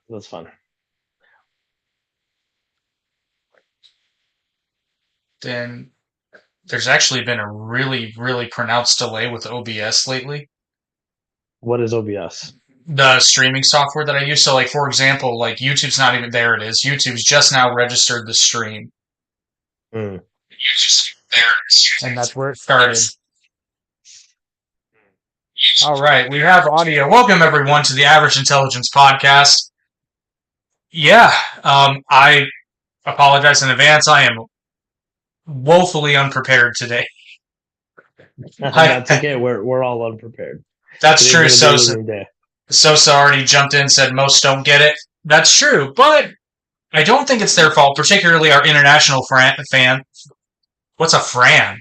That's fun. Then there's actually been a really, really pronounced delay with OBS lately. What is OBS? The streaming software that I use. So, like, for example, like YouTube's not even there. It is. YouTube's just now registered the stream. Mm. And that's where it started. All right, we have audio. Welcome everyone to the Average Intelligence Podcast. Yeah, I apologize in advance. I am woefully unprepared today. That's I, okay. We're all unprepared. that's Today's true. gonna be a Sosa, learning day. Sosa already jumped in and said most don't get it. That's true, but I don't think it's their fault, particularly our international fan. What's a Fran?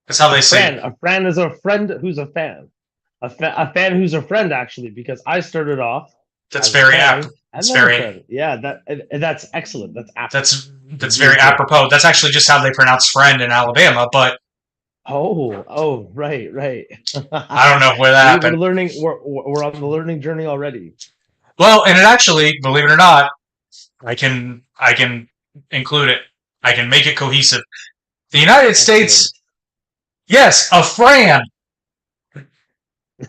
That's how A they say. friend. A friend is a friend who's a fan. A fan who's a friend, actually, because I started off That's as a very apt. fan and It's then a very friend. Yeah, that's excellent. That's apt. that's Indeed very correct. apropos. That's actually just how they pronounce friend in Alabama, but Oh, right, right. I don't know where that See, we're happened. learning. We're on the learning journey already. Well, and it actually, believe it or not, I can include it. I can make it cohesive. The United Excellent. States, yes, a Fran.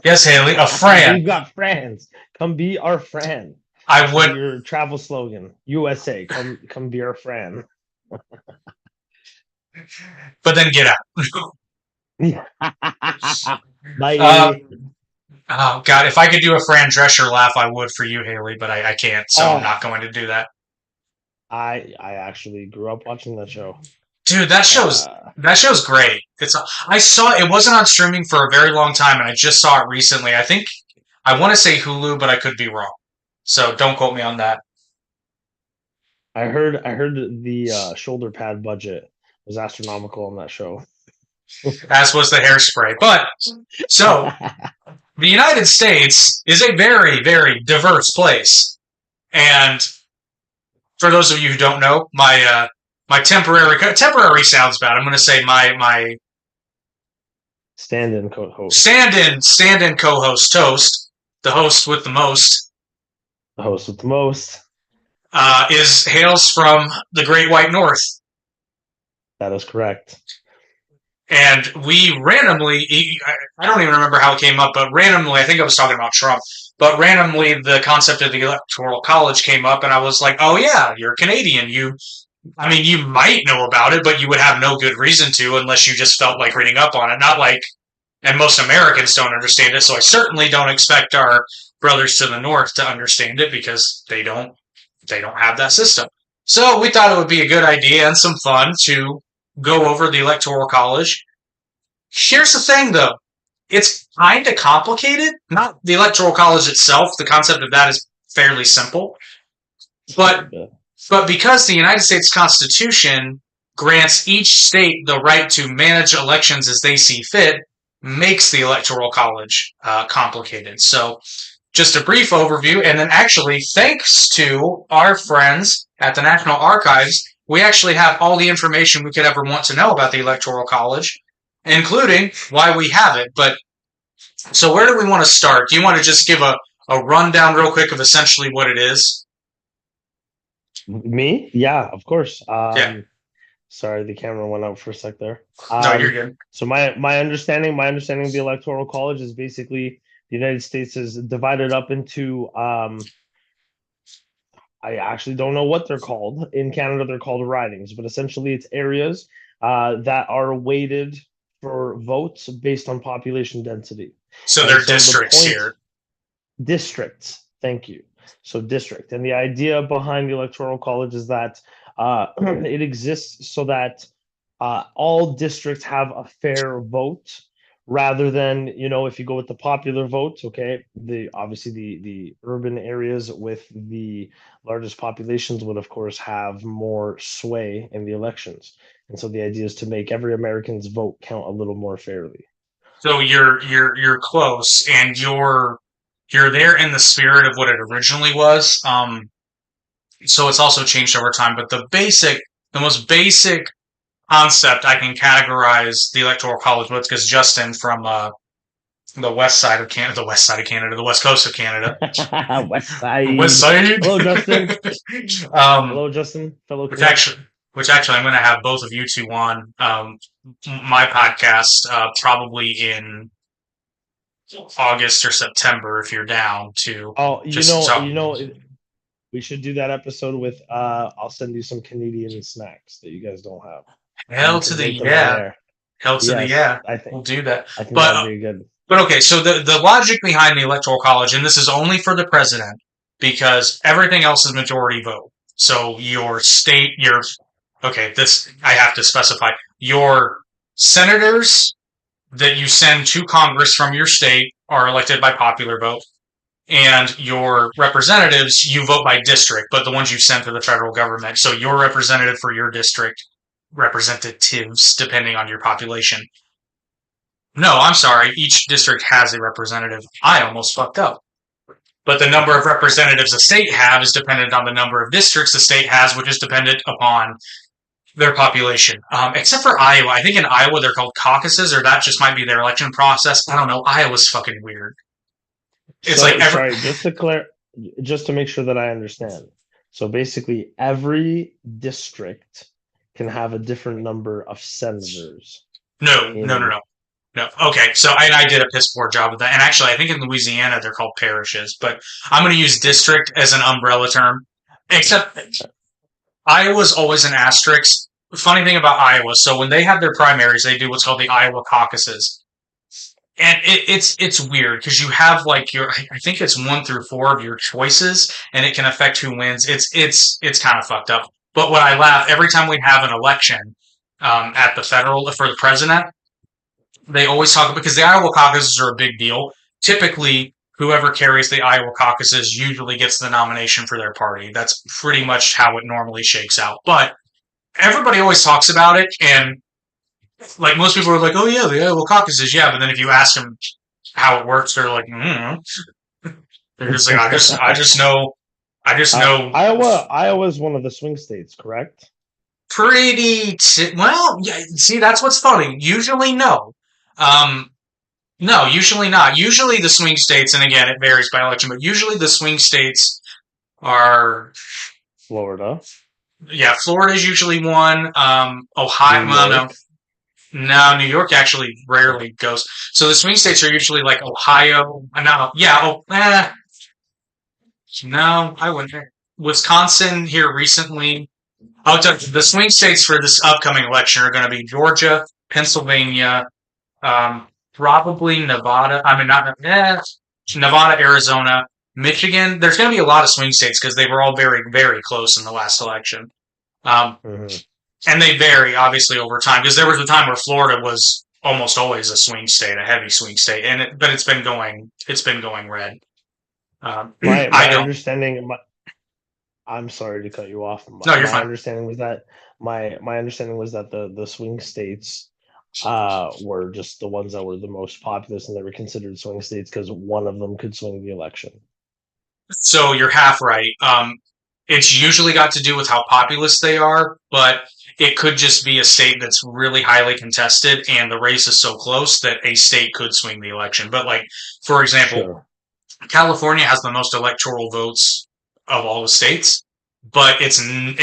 Yes, Haley, a Fran. We've got friends. Come be our friend. I Should be would, your travel slogan. USA. Come be our friend. but then get out. Uh, Bye. oh God, if I could do a Fran Drescher laugh, I would for you, Haley, but I can't, so I'm not Oh, going to do that. I actually grew up watching that show. Dude, that show's Uh, that show's great. I saw it wasn't on streaming for a very long time, and I just saw it recently. I think I want to say Hulu, but I could be wrong. So don't quote me on that. I heard the shoulder pad budget was astronomical on that show. As was the hairspray. But so the United States is a very, very diverse place. And for those of you who don't know, my temporary sounds bad. I'm going to say my Stand-in co-host, stand-in co-host Toast, the host with the most, the host with the most. is hails from the Great White North. That is correct. And we randomly, I don't even remember how it came up, but randomly, I think I was talking about Trump, but randomly the concept of the Electoral College came up, and I was like, oh yeah, you're Canadian. I mean, you might know about it, but you would have no good reason to unless you just felt like reading up on it. Not like, and most Americans don't understand it, so I certainly don't expect our brothers to the north to understand it because they don't have that system. So we thought it would be a good idea and some fun to go over the Electoral College. Here's the thing, though. It's kind of complicated. Not the Electoral College itself. The concept of that is fairly simple. A little But bit. but because the United States Constitution grants each state the right to manage elections as they see fit, makes the Electoral College complicated. So just a brief overview, and then actually, thanks to our friends at the National Archives, we actually have all the information we could ever want to know about the Electoral College, including why we have it. But so, where do we want to start? Do you want to just give a rundown, real quick, of essentially what it is? Me? Yeah, of course. Yeah, Sorry, the camera went out for a sec there. no, you're good. So my understanding of the Electoral College is basically the United States is divided up into I actually don't know what they're called. In Canada, they're called ridings, but essentially it's areas that are weighted for votes based on population density. So, And they're so the districts point here. districts, thank you. So district. And the idea behind the Electoral College is that it exists so that all districts have a fair vote rather than, if you go with the popular vote, okay, the obviously the urban areas with the largest populations would of course have more sway in the elections. And so the idea is to make every American's vote count a little more fairly. So you're close, and you're there in the spirit of what it originally was. So it's also changed over time, but the most basic concept I can categorize the Electoral College with, because Justin from the west side of Canada, the west coast of Canada, West west Side. side. Hello, Justin. um, Hello, Justin, fellow which Canuck. actually, I'm going to have both of you two on my podcast probably in August or September if you're down to Oh, just talk. we should do that episode with. I'll send you some Canadian snacks that you guys don't have, and Hell you to can the rate them on yeah, air. hell to the Yes, yeah. We'll do that. I think But that'd be good. okay, so the logic behind the electoral college, and this is only for the president, because everything else is majority vote. So your state, your okay, this I have to specify. Your senators that you send to Congress from your state are elected by popular vote, and your representatives you vote by district, but the ones you send to the federal government. So your representative for your district, representatives depending on your population. No, I'm sorry. Each district has a representative. I almost fucked up. But the number of representatives a state have is dependent on the number of districts the state has, which is dependent upon their population. Except for Iowa. I think in Iowa they're called caucuses, or that just might be their election process. I don't know. Iowa's fucking weird. It's like So sorry, just to make sure that I understand. So basically, every district can have a different number of senators no, no, no, in. no. No. Okay, so I did a piss poor job of that. And actually, I think in Louisiana they're called parishes, but I'm going to use district as an umbrella term. Except Iowa's always an asterisk. Funny thing about Iowa, so when they have their primaries, they do what's called the Iowa caucuses, and it's weird because you have like your I think it's 1 through 4 of your choices, and it can affect who wins. It's kind of fucked up. But when I laugh every time we have an election at the federal for the president, they always talk because the Iowa caucuses are a big deal. Typically, whoever carries the Iowa caucuses usually gets the nomination for their party. That's pretty much how it normally shakes out. But everybody always talks about it, and like most people are like, "Oh yeah, the Iowa caucuses, yeah." But then if you ask them how it works, they're like, they're just like, I just know Iowa's one of the swing states, correct? well. Yeah, see, that's what's funny. Usually, no. Um, No, usually not. Usually the swing states, and again, it varies by election, but usually the swing states are, Florida, yeah, Florida's usually one. New Ohio, well, no, York. no, New York actually rarely goes. So the swing states are usually like Ohio. No, yeah, no, I wouldn't. Wisconsin here recently. The swing states for this upcoming election are going to be Georgia, Pennsylvania, probably Nevada. I mean, not Nevada, Arizona, Michigan. There's going to be a lot of swing states because they were all very, very close in the last election. Um, Mhm. and they vary obviously over time because there was a time where Florida was almost always a swing state, a heavy swing state, but it's been going red. My I my don't. understanding. I'm sorry to cut you off. No, you're My fine. understanding was that my understanding was that the swing states were just the ones that were the most populous, and they were considered swing states because one of them could swing the election. So you're half right. It's usually got to do with how populous they are, but it could just be a state that's really highly contested and the race is so close that a state could swing the election. But like, for example, Sure. California has the most electoral votes of all the states, but it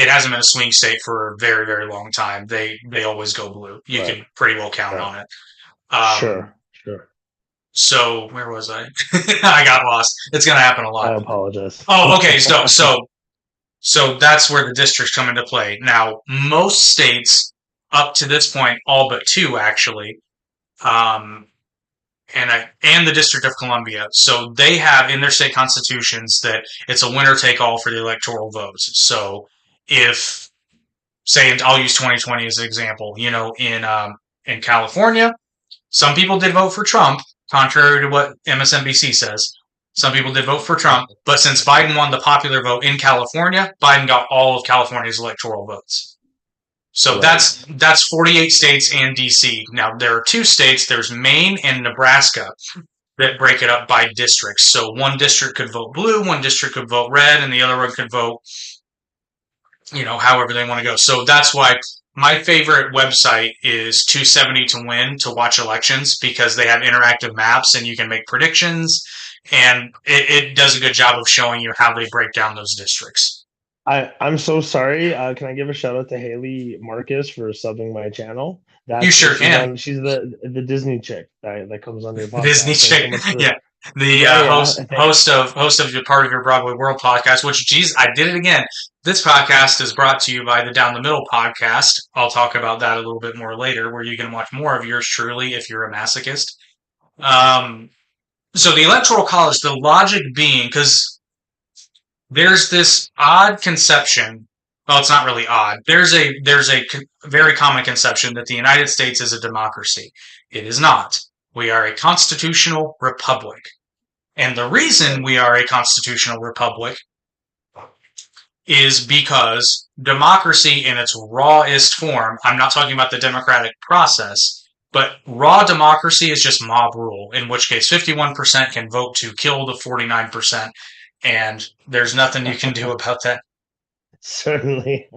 hasn't been a swing state for a very, very long time. They always go blue. You Right. can pretty well count Right. on it. Sure. Um, Sure. so where was I? I got lost. It's going to happen a I lot. apologize. Oh, okay. So that's where the districts come into play. Now, most states up to this point, all but two actually, um, and the District of Columbia. So they have in their state constitutions that it's a winner take all for the electoral votes. So if say, and I'll use 2020 as an example, in California, some people did vote for Trump, contrary to what MSNBC says. Some people did vote for Trump, but since Biden won the popular vote in California, Biden got all of California's electoral votes. So Right. that's 48 states and DC. Now there are two states, there's Maine and Nebraska that break it up by districts. So one district could vote blue, one district could vote red, and the other one could vote, however they want to go. So that's why my favorite website is 270 to win to watch elections because they have interactive maps and you can make predictions, and it does a good job of showing you how they break down those districts. I'm so sorry. Can I give a shout out to Haley Marcus for subbing my channel? You That's sure she's can. on. She's the Disney chick that comes on your Disney podcast. Thanks so chick, much for. yeah. The Yeah, yeah. host of your part of your Broadway World podcast. Which, geez, I did it again. This podcast is brought to you by the Down the Middle podcast. I'll talk about that a little bit more later, where you can watch more of yours truly if you're a masochist. Um, so the Electoral College, the logic being, because there's this odd conception. Well, it's not really odd. There's a very common conception that the United States is a democracy. It is not. We are a constitutional republic. And the reason Right, we are a constitutional republic is because democracy in its rawest form, I'm not talking about the democratic process, but raw democracy is just mob rule, in which case 51% can vote to kill the 49%, and there's nothing you can do about that. certainly.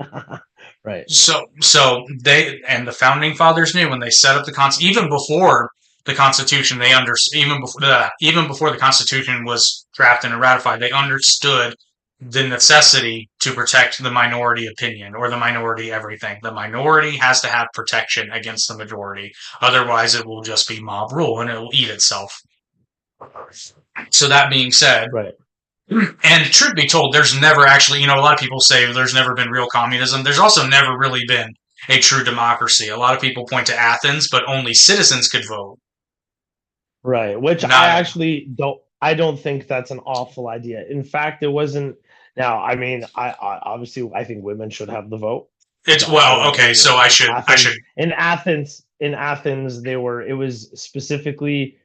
Right, So they and the founding fathers knew when they set up the even before the Constitution, even before the Constitution was drafted and ratified, they understood the necessity to protect the minority opinion or the minority everything. The minority has to have protection against the majority, otherwise it will just be mob rule and it will eat itself. So that being said, right. and truth be told, there's never actually, a lot of people say there's never been real communism. There's also never really been a true democracy. A lot of people point to Athens, but only citizens could vote. Right, which I Not, actually don't. I don't think that's an awful idea. In fact, it wasn't. Now, I mean, I obviously I think women should have the vote. it's, well, okay, so I In should, I should, Athens, they were. It was specifically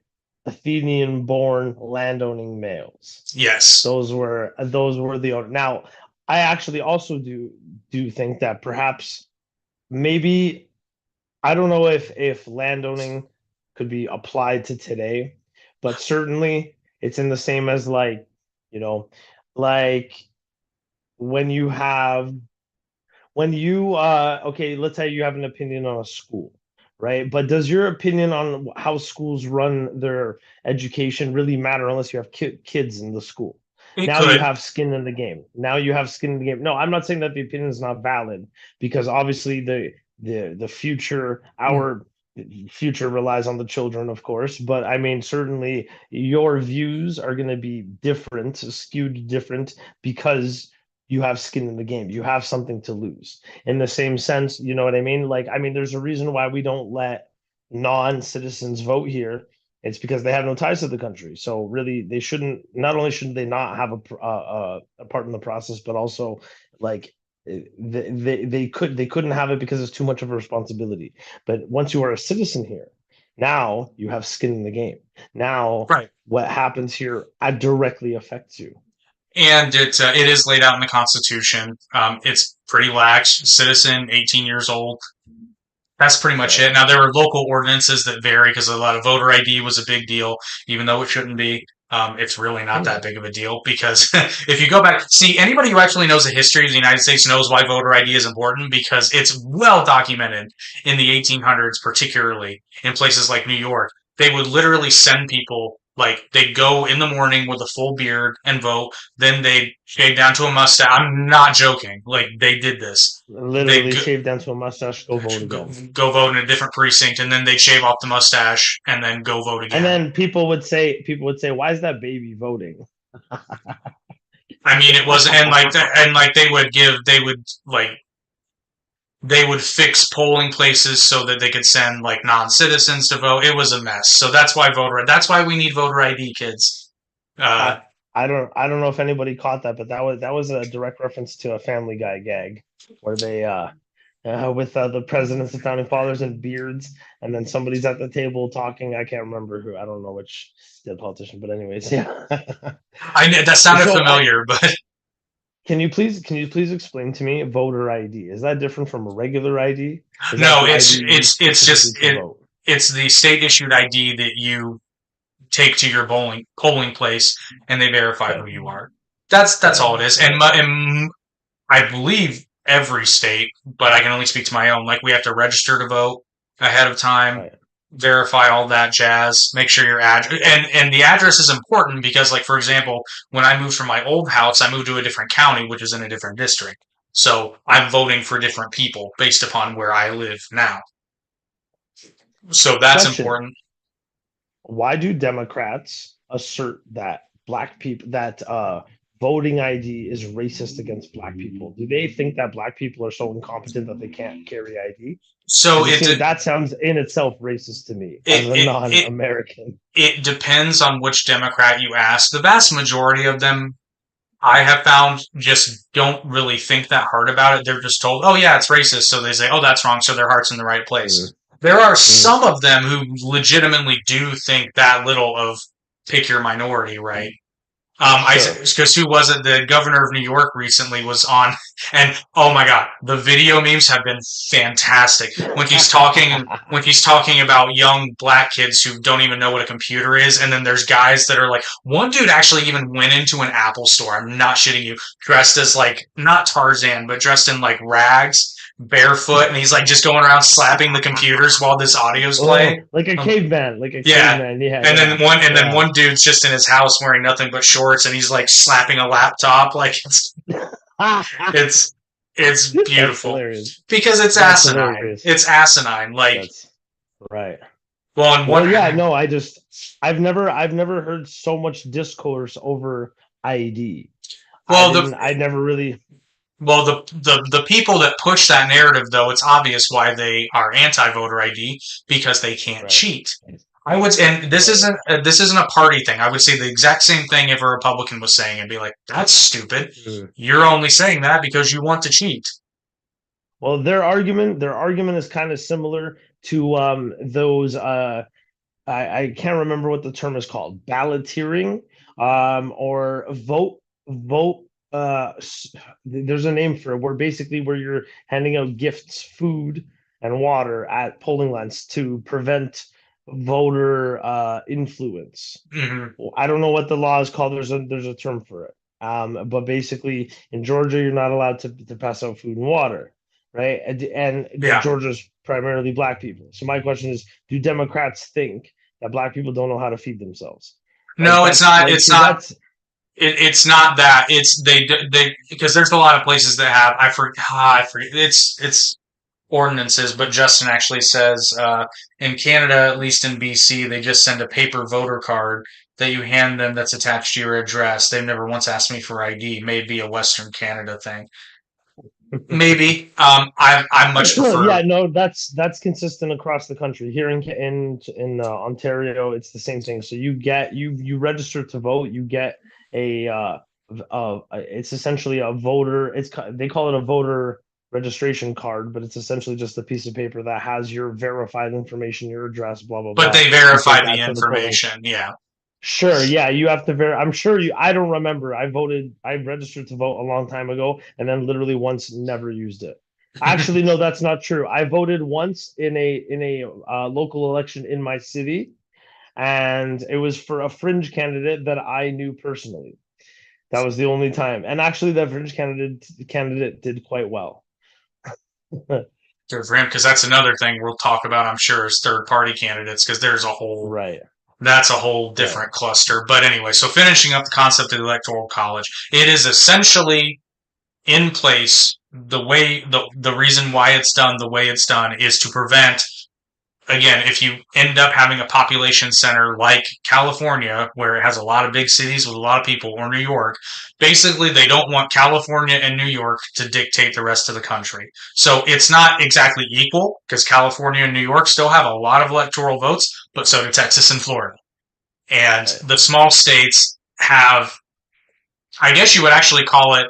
Athenian-born landowning males. yes, Those were the owner. Now, I actually also do think that perhaps maybe I don't know if landowning could be applied to today, but certainly it's in the same as like, you know, like when you have when you okay, let's say you have an opinion on a school, right? But does your opinion on how schools run their education really matter unless you have kids in the school? it Now you could. have skin in the game. Now you have skin in the game. No, I'm not saying that the opinion is not valid because obviously the future, our future relies on the children, of course. But I mean, certainly your views are going to be different, skewed different because you have skin in the game. You have something to lose. In the same sense, you know what I mean? Like, I mean, there's a reason why we don't let non-citizens vote here. It's because they have no ties to the country. So really, they shouldn't. Not only should they not have a part in the process, but also like they couldn't have it because it's too much of a responsibility. But once you are a citizen here, now you have skin in the game. Now Right. what happens here directly affects you. And it is laid out in the Constitution. It's pretty lax. Citizen, 18 years old. That's pretty much Right. it. Now there are local ordinances that vary because a lot of voter ID was a big deal, even though it shouldn't be. It's really not that Hmm. big of a deal because if you go back, see anybody who actually knows the history of the United States knows why voter ID is important because it's well documented in the 1800s, particularly in places like New York. They would literally send people like they'd go in the morning with a full beard and vote. Then they'd shave down to a mustache. I'm not joking. Like they did this. They'd Literally shaved down to a mustache, go vote go again. go vote in a different precinct, and then they'd shave off the mustache and then go vote And again. then people would say, "Why is that baby voting?" I mean, it was and like that, and like they would fix polling places so that they could send like non-citizens to vote. It was a mess. So that's why voter. That's why we need voter ID, kids. Uh, I I don't know if anybody caught that, but that was a direct reference to a Family Guy gag where they with the presidents and founding fathers and beards, and then somebody's at the table talking. I can't remember who. I don't know which the politician, but anyways, yeah. that sounded So I familiar, but can you please explain to me voter ID? Is that different from a regular ID? Is that no, the ID you use it's specifically just to vote? it's the state issued ID that you take to your polling place, and they verify Okay, who you are. That's right. all it is. All right. And I believe every state, but I can only speak to my own. Like we have to register to vote ahead of time, Right. verify all that jazz, make sure your address and the address is important because, like for example, when I moved from my old house, I moved to a different county, which is in a different district. So I'm voting for different people based upon where I live now. So that's Question: important. why do Democrats assert that black people that voting ID is racist against black people? Do they think that black people are so incompetent that they can't carry ID? So Because it seems that sounds in itself racist to me as it a it it non-American. it depends on which Democrat you ask. The vast majority of them I have found just don't really think that hard about it. They're just told, oh, yeah, it's racist. So they say, oh, that's wrong. So their heart's in the right Mm, place. There are mm, some of them who legitimately do think that little of pick your minority, right? sure. Because who was it? The governor of New York recently was on, and oh my god, the video memes have been fantastic when he's talking about young black kids who don't even know what a computer is, and then there's guys that are like, one dude actually even went into an Apple store. I'm not shitting you, dressed as like not Tarzan, but dressed in like rags, barefoot, and he's like just going around slapping the computers while this audio's playing. Oh, like a Um, caveman, like a yeah, caveman. Yeah, and yeah, then yeah. one dude's just in his house wearing nothing but shorts, and he's like slapping a laptop. Like it's it's That's beautiful hilarious. because it's That's asinine. hilarious. It's asinine. Like, That's right. well, in one, Well, yeah, no, I've never heard so much discourse over ID. well, I never really, the people that push that narrative, though, it's obvious why they are anti-voter ID because they can't right, cheat. I would, and right. this isn't a party thing. I would say the exact same thing if a Republican was saying and be like, "That's stupid. Mm. You're only saying that because you want to cheat." Well, their argument is kind of similar to those I can't remember what the term is called, balloteering, or vote. There's a name for it, where basically where you're handing out gifts, food, and water at polling lines to prevent voter influence. Hmm. I don't know what the law is called. There's a term for it. But basically, in Georgia, you're not allowed to pass out food and water, right? And Yeah. Georgia's primarily black people. So my question is, do Democrats think that black people don't know how to feed themselves? Like No, it's that's not. like It's because not. that's It's not that. It's they because there's a lot of places that have. I forget. It's ordinances, but Justin actually says in Canada, at least in BC, they just send a paper voter card that you hand them that's attached to your address. They've never once asked me for ID. Maybe a Western Canada thing. Maybe. I much prefer. yeah, no, that's consistent across the country. Here in Ontario, it's the same thing. So you register to vote, you get a it's essentially a voter. They call it a voter registration card, but it's essentially just a piece of paper that has your verified information, your address, blah blah But blah. they You verify take the that to the polling. information. Yeah. Sure, yeah, you have to I'm sure you. I don't remember. I registered to vote a long time ago, and then literally once never used it. Actually, no, that's not true. I voted once in a local election in my city, and it was for a fringe candidate that I knew personally. That was the only time, and actually, that fringe candidate did quite well. Good for him, because that's another thing we'll talk about, I'm sure, is third party candidates, because there's a whole Right, that's a whole right, different cluster. But anyway, so finishing up the concept of the electoral college, it is essentially in place. The reason why it's done the way it's done is to prevent, again, if you end up having a population center like California, where it has a lot of big cities with a lot of people, or New York, basically they don't want California and New York to dictate the rest of the country. So it's not exactly equal because California and New York still have a lot of electoral votes, but so do Texas and Florida. And right. the small states have, I guess you would actually call it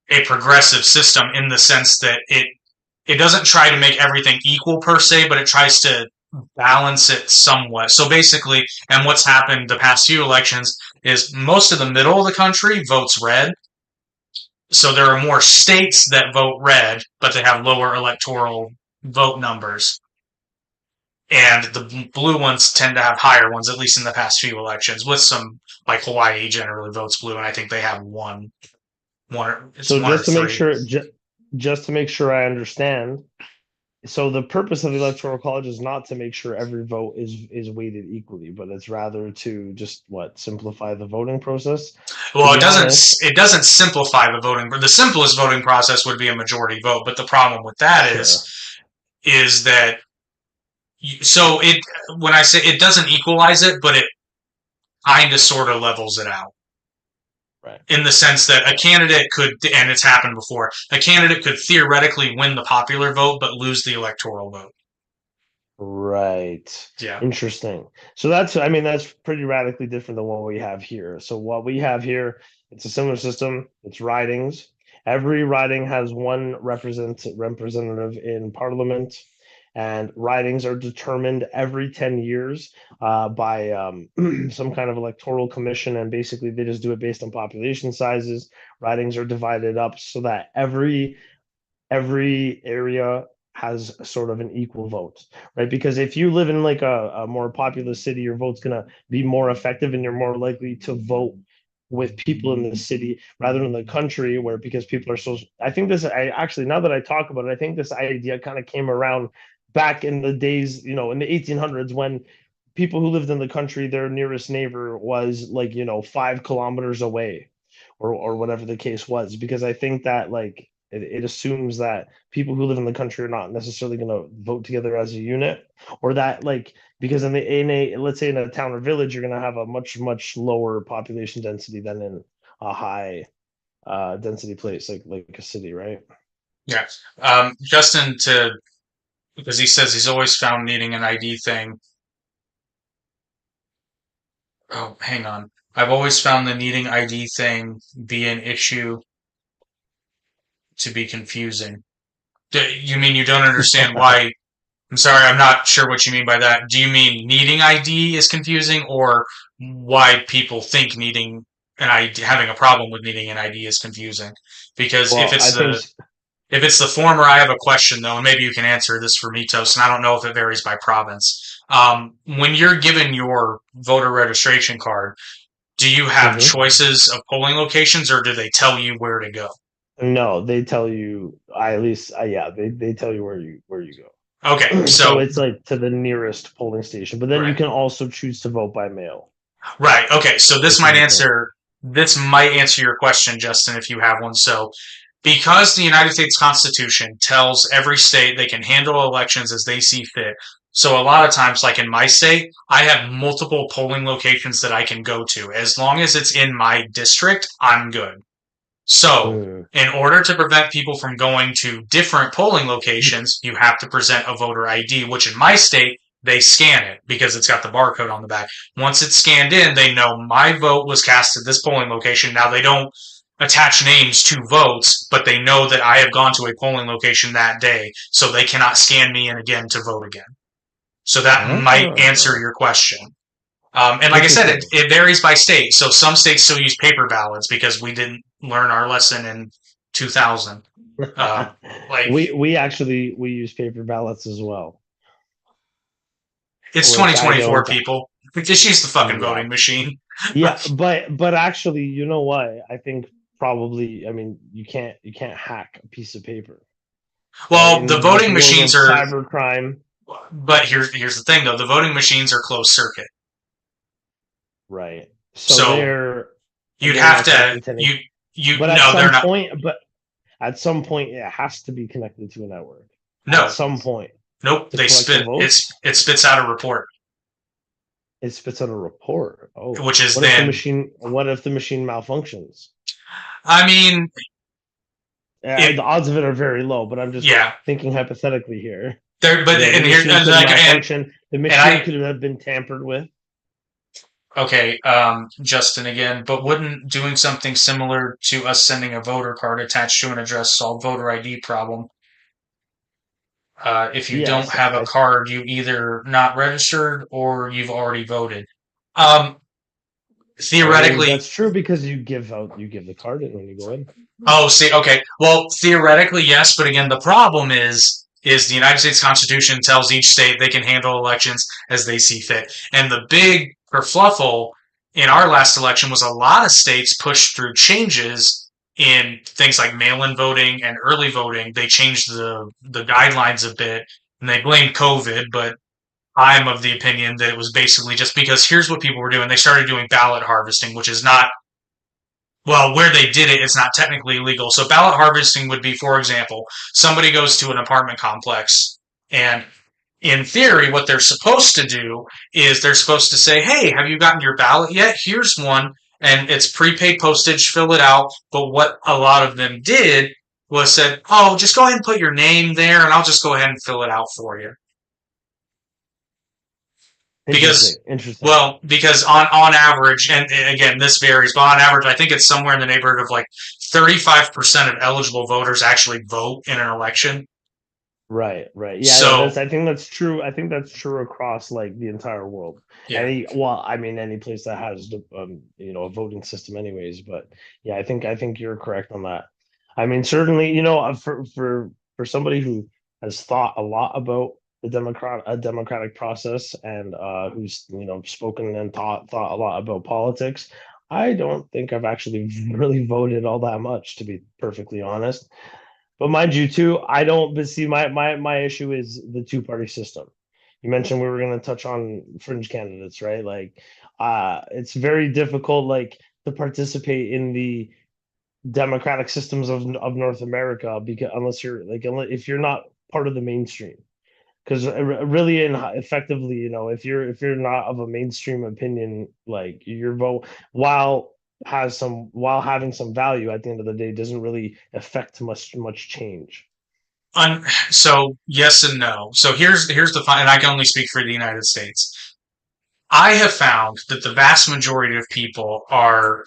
a progressive system in the sense that it doesn't try to make everything equal per se, but it tries to balance it somewhat. So basically, and what's happened the past few elections is most of the middle of the country votes red. So there are more states that vote red, but they have lower electoral vote numbers. And the blue ones tend to have higher ones, at least in the past few elections, with some, like Hawaii generally votes blue, and I think they have one or it's So one or just to make three. sure, just to make sure I understand, so the purpose of the electoral college is not to make sure every vote is weighted equally, but it's rather to just what simplify the voting process. To Well, be honest, it doesn't simplify the voting. The simplest voting process would be a majority vote, but the problem with that sure, is that so it when I say it doesn't equalize it, but it kind of sort of levels it out right. in the sense that a candidate could, and it's happened before, a candidate could theoretically win the popular vote but lose the electoral vote. Right. Yeah. Interesting. So that's, I mean, that's pretty radically different than what we have here. So what we have here, it's a similar system. It's ridings. Every riding has one representative in parliament, and ridings are determined every 10 years by some kind of electoral commission, and basically they just do it based on population sizes. Ridings are divided up so that every area has sort of an equal vote, right? Because if you live in like a more populous city, your vote's gonna be more effective and you're more likely to vote with people in the city rather than the country where because people are so I think this I actually now that I talk about it, I think this idea kind of came around back in the days, in the 1800s when people who lived in the country, their nearest neighbor was like, 5 kilometers away or whatever the case was, because I think that like it assumes that people who live in the country are not necessarily going to vote together as a unit, or that like because in a let's say in a town or village you're going to have a much lower population density than in a high density place like a city, right? Yeah. Justin, because he says he's always found needing an ID thing. Oh, hang on. I've always found the needing ID thing be an issue to be confusing. You mean you don't understand why? I'm sorry, I'm not sure what you mean by that. Do you mean needing ID is confusing, or why people think needing an ID, having a problem with needing an ID is confusing? Because Well, I think if it's the former, I have a question though, and maybe you can answer this for Mitos, and I don't know if it varies by province. When you're given your voter registration card, do you have mhm. choices of polling locations, or do they tell you where to go? No, they tell you. I at least, yeah, they tell you where you Okay, go. So so it's like to the nearest polling station, but then you right. can also choose to vote by mail, Right. Okay. So which is a thing. this might answer your question, Justin, if you have one. So because the United States Constitution tells every state they can handle elections as they see fit. So a lot of times, like in my state, I have multiple polling locations that I can go to. As long as it's in my district, I'm good. So, Mm. in order to prevent people from going to different polling locations, you have to present a voter ID, which in my state, they scan it because it's got the barcode on the back. Once it's scanned in, they know my vote was cast at this polling location. Now, they don't attach names to votes, but they know that I have gone to a polling location that day, so they cannot scan me in again to vote again. So that might answer Ah, your question. And like I said, interesting. it varies by state. So some states still use paper ballots because we didn't learn our lesson in 2000. Like We use paper ballots as well, it's which I 2024, don't. people. Just use the fucking Yeah, voting machine. yeah, but actually, you know what? I think probably. I mean, you can't hack a piece of paper, right? Well, the In this voting world of machines are, cybercrime, but here's the thing though: the voting machines are closed circuit. right? So So you'd they're have not to connected to any. But at no, they're some not. point, but at some point, it has to be connected to a network. At No, some point nope. to They collect the spit votes, it spits out a report, it spits out a report. Oh, which is what if the then. machine? What if the machine malfunctions? I mean, it The odds of it are very low, but I'm just yeah. thinking hypothetically here. There, but The and here machine could like malfunction. The and machine I could have been tampered with. okay, Justin again, but wouldn't doing something similar to us sending a voter card attached to an address solve voter ID problem? If you don't Yes, have a card, you either not registered or you've already voted. Um, oh, theoretically, that's true because you give the card in when you go in. oh, see, okay. Well, theoretically, yes, but again, the problem is the United States Constitution tells each state they can handle elections as they see fit. And the big kerfluffle in our last election was a lot of states pushed through changes in things like mail-in voting and early voting, they changed the guidelines a bit, and they blamed COVID, but I'm of the opinion that it was basically just because here's what people were doing. They started doing ballot harvesting, which is not, well, where they did it, it's not technically illegal. So ballot harvesting would be, for example, somebody goes to an apartment complex, and in theory, what they're supposed to do is they're supposed to say, hey, have you gotten your ballot yet? Here's one. And it's prepaid postage, fill it out. But what a lot of them did was said, oh, just go ahead and put your name there and I'll just go ahead and fill it out for you. Interesting. Because, Interesting. well, because on average, and again, this varies, but on average, I think it's somewhere in the neighborhood of like 35% of eligible voters actually vote in an election. Right, right. Yeah, no, So, that's I think that's true. I think that's true across like the entire world. yeah. Any well, I mean any place that has a voting system anyways, but yeah, I think you're correct on that. I mean, certainly, for somebody who has thought a lot about the democratic process and who's, spoken and thought a lot about politics, I don't think I've actually really voted all that much, to be perfectly honest. But mind you, too, I don't. But see, my issue is the two-party system. You mentioned we were going to touch on fringe candidates, right? Like, it's very difficult, like, to participate in the democratic systems of North America because if you're not part of the mainstream, because really and effectively, if you're not of a mainstream opinion, like your vote, while while having some value at the end of the day, doesn't really affect much change. So yes and no. So here's the fine, and I can only speak for the United States. I have found that the vast majority of people are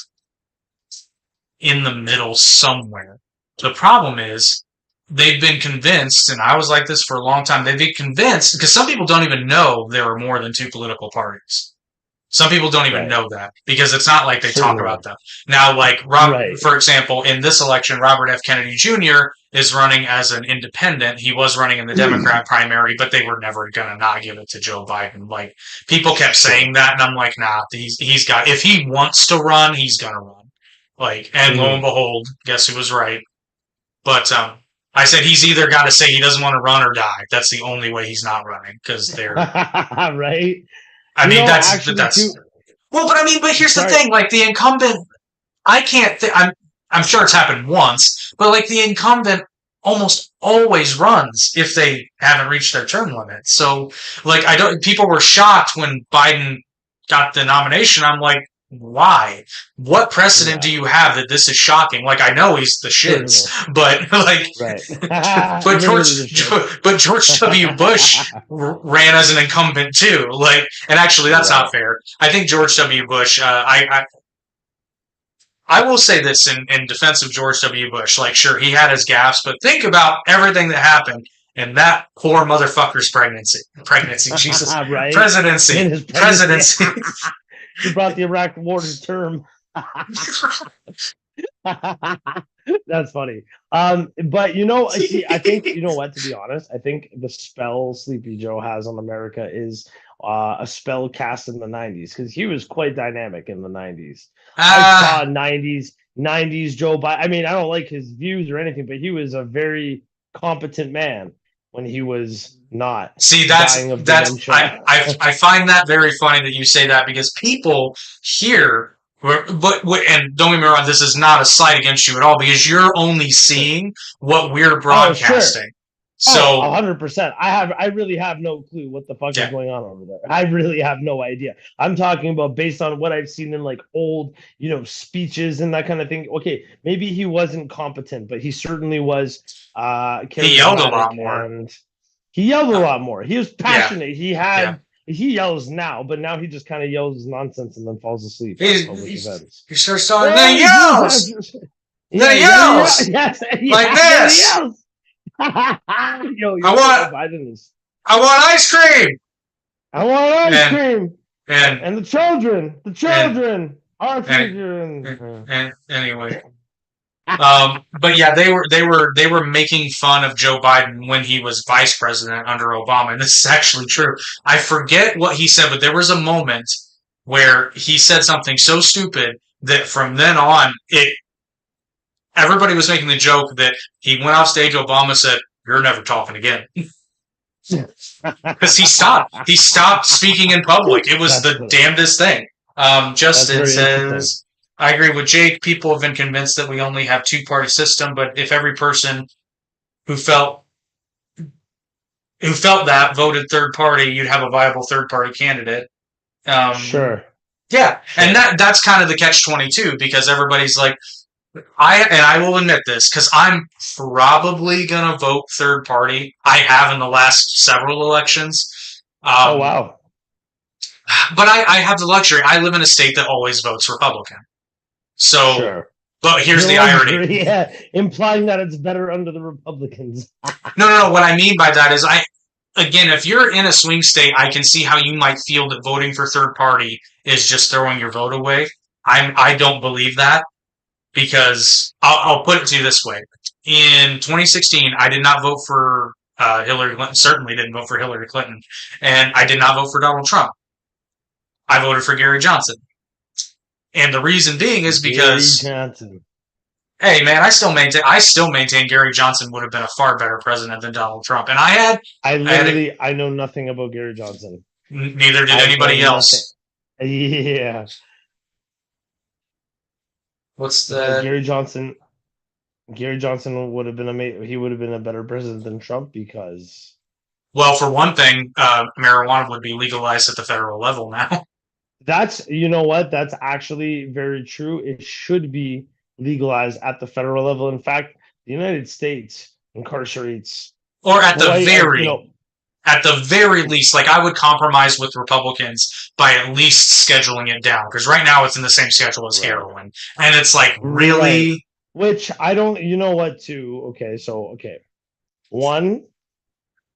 in the middle somewhere. The problem is they've been convinced, and I was like this for a long time, they've been convinced because some people don't even know there are more than two political parties. Some people don't even Right. know that because it's not like they talk about Certainly. them. Now, like Right. for example, in this election, Robert F. Kennedy Jr. is running as an independent. He was running in the Democrat primary, but they were never going to not give it to Joe Biden. Like people kept saying Sure. that, and I'm like, nah, he's got. If he wants to run, he's gonna run. Like, and lo and Mhm. behold, guess who was right? But I said he's either got to say he doesn't want to run or die. That's the only way he's not running because they're. Right. I mean, Actually, that's too. well, but I mean, but here's the Sorry. thing: like the incumbent, I can't. I'm sure it's happened once, but like the incumbent almost always runs if they haven't reached their term limit. So, like, I don't. People were shocked when Biden got the nomination. I'm like, why? What precedent Yeah. do you have that this is shocking? Like, I know he's the shits, Certainly. but like, Right. but Literally the shit. But George W. Bush ran as an incumbent too. Like, and actually, that's not Right. fair. I think George W. Bush. I will say this in defense of George W. Bush. Like, sure, he had his gaffes, but think about everything that happened in that poor motherfucker's pregnancy, Jesus, Right. presidency, In his pregnancy. presidency. He brought the Iraq war to term. That's funny. But see, I think what, to be honest, I think the spell Sleepy Joe has on America is a spell cast in the 90s because he was quite dynamic in the 90s. I saw uh, 90s Joe Biden. I mean, I don't like his views or anything, but he was a very competent man when he was not See, dying of dementia. I find that very funny that you say that because people here, and don't get me wrong, this is not a slight against you at all because you're only Sure. seeing what we're Oh, sure. broadcasting. Oh, So 100%. I really have no clue what the fuck is yeah, going on over there. I really have no idea. I'm talking about based on what I've seen in like old, speeches and that kind of thing. Okay, maybe he wasn't competent, but he certainly was he yelled a lot charismatic more. and he yelled a Uh, lot more. He was yeah, passionate. yeah. He yells now, but now he just kind of yells nonsense and then falls asleep at public events. He starts talking, then he Oh, yells, yeah, then he then he yells. yells Yes, like yeah, then he this. yells. I Joe want, Biden is. I want ice cream, I want ice and cream, and and the and children, our and, future. And, and anyway. But yeah, they were making fun of Joe Biden when he was vice president under Obama, and this is actually true. I forget what he said, but there was a moment where he said something so stupid that from then on, everybody was making the joke that he went off stage. Obama said, "You're never talking again," because he stopped speaking in public. It was That's the funny. damnedest thing. That's Justin very interesting. says, I agree with Jake. People have been convinced that we only have two-party system, but if every person who felt that voted third party, you'd have a viable third party candidate. Um, Sure, yeah, and sure. that's kind of the catch-22 because everybody's like, I will admit this because I'm probably gonna vote third party. I have in the last several elections. Oh Um, wow. but I have the luxury. I live in a state that always votes Republican. So, Sure. but here's The the irony. luxury, yeah, implying that it's better under the Republicans. No. What I mean by that is, again, if you're in a swing state, I can see how you might feel that voting for third party is just throwing your vote away. I don't believe that because I'll put it to you this way: in 2016, I did not vote for Hillary Clinton. Certainly didn't vote for Hillary Clinton, and I did not vote for Donald Trump. I voted for Gary Johnson, and the reason being is Gary because, Johnson. hey man, I still maintain Gary Johnson would have been a far better president than Donald Trump, and I know nothing about Gary Johnson. neither did I know anybody nothing. else. Yeah. What's Yeah, the Gary Johnson would have been he would have been a better president than Trump because Well, for one thing, marijuana would be legalized at the federal level now, that's, you know what, that's actually very true. It should be legalized at the federal level. In fact, the United States incarcerates or quite you know, at the very least, like I would compromise with Republicans by at least scheduling it down because right now it's in the same schedule as right. heroin, and it's like Right. really, Which I don't, you know what, too. Okay, so, okay. One,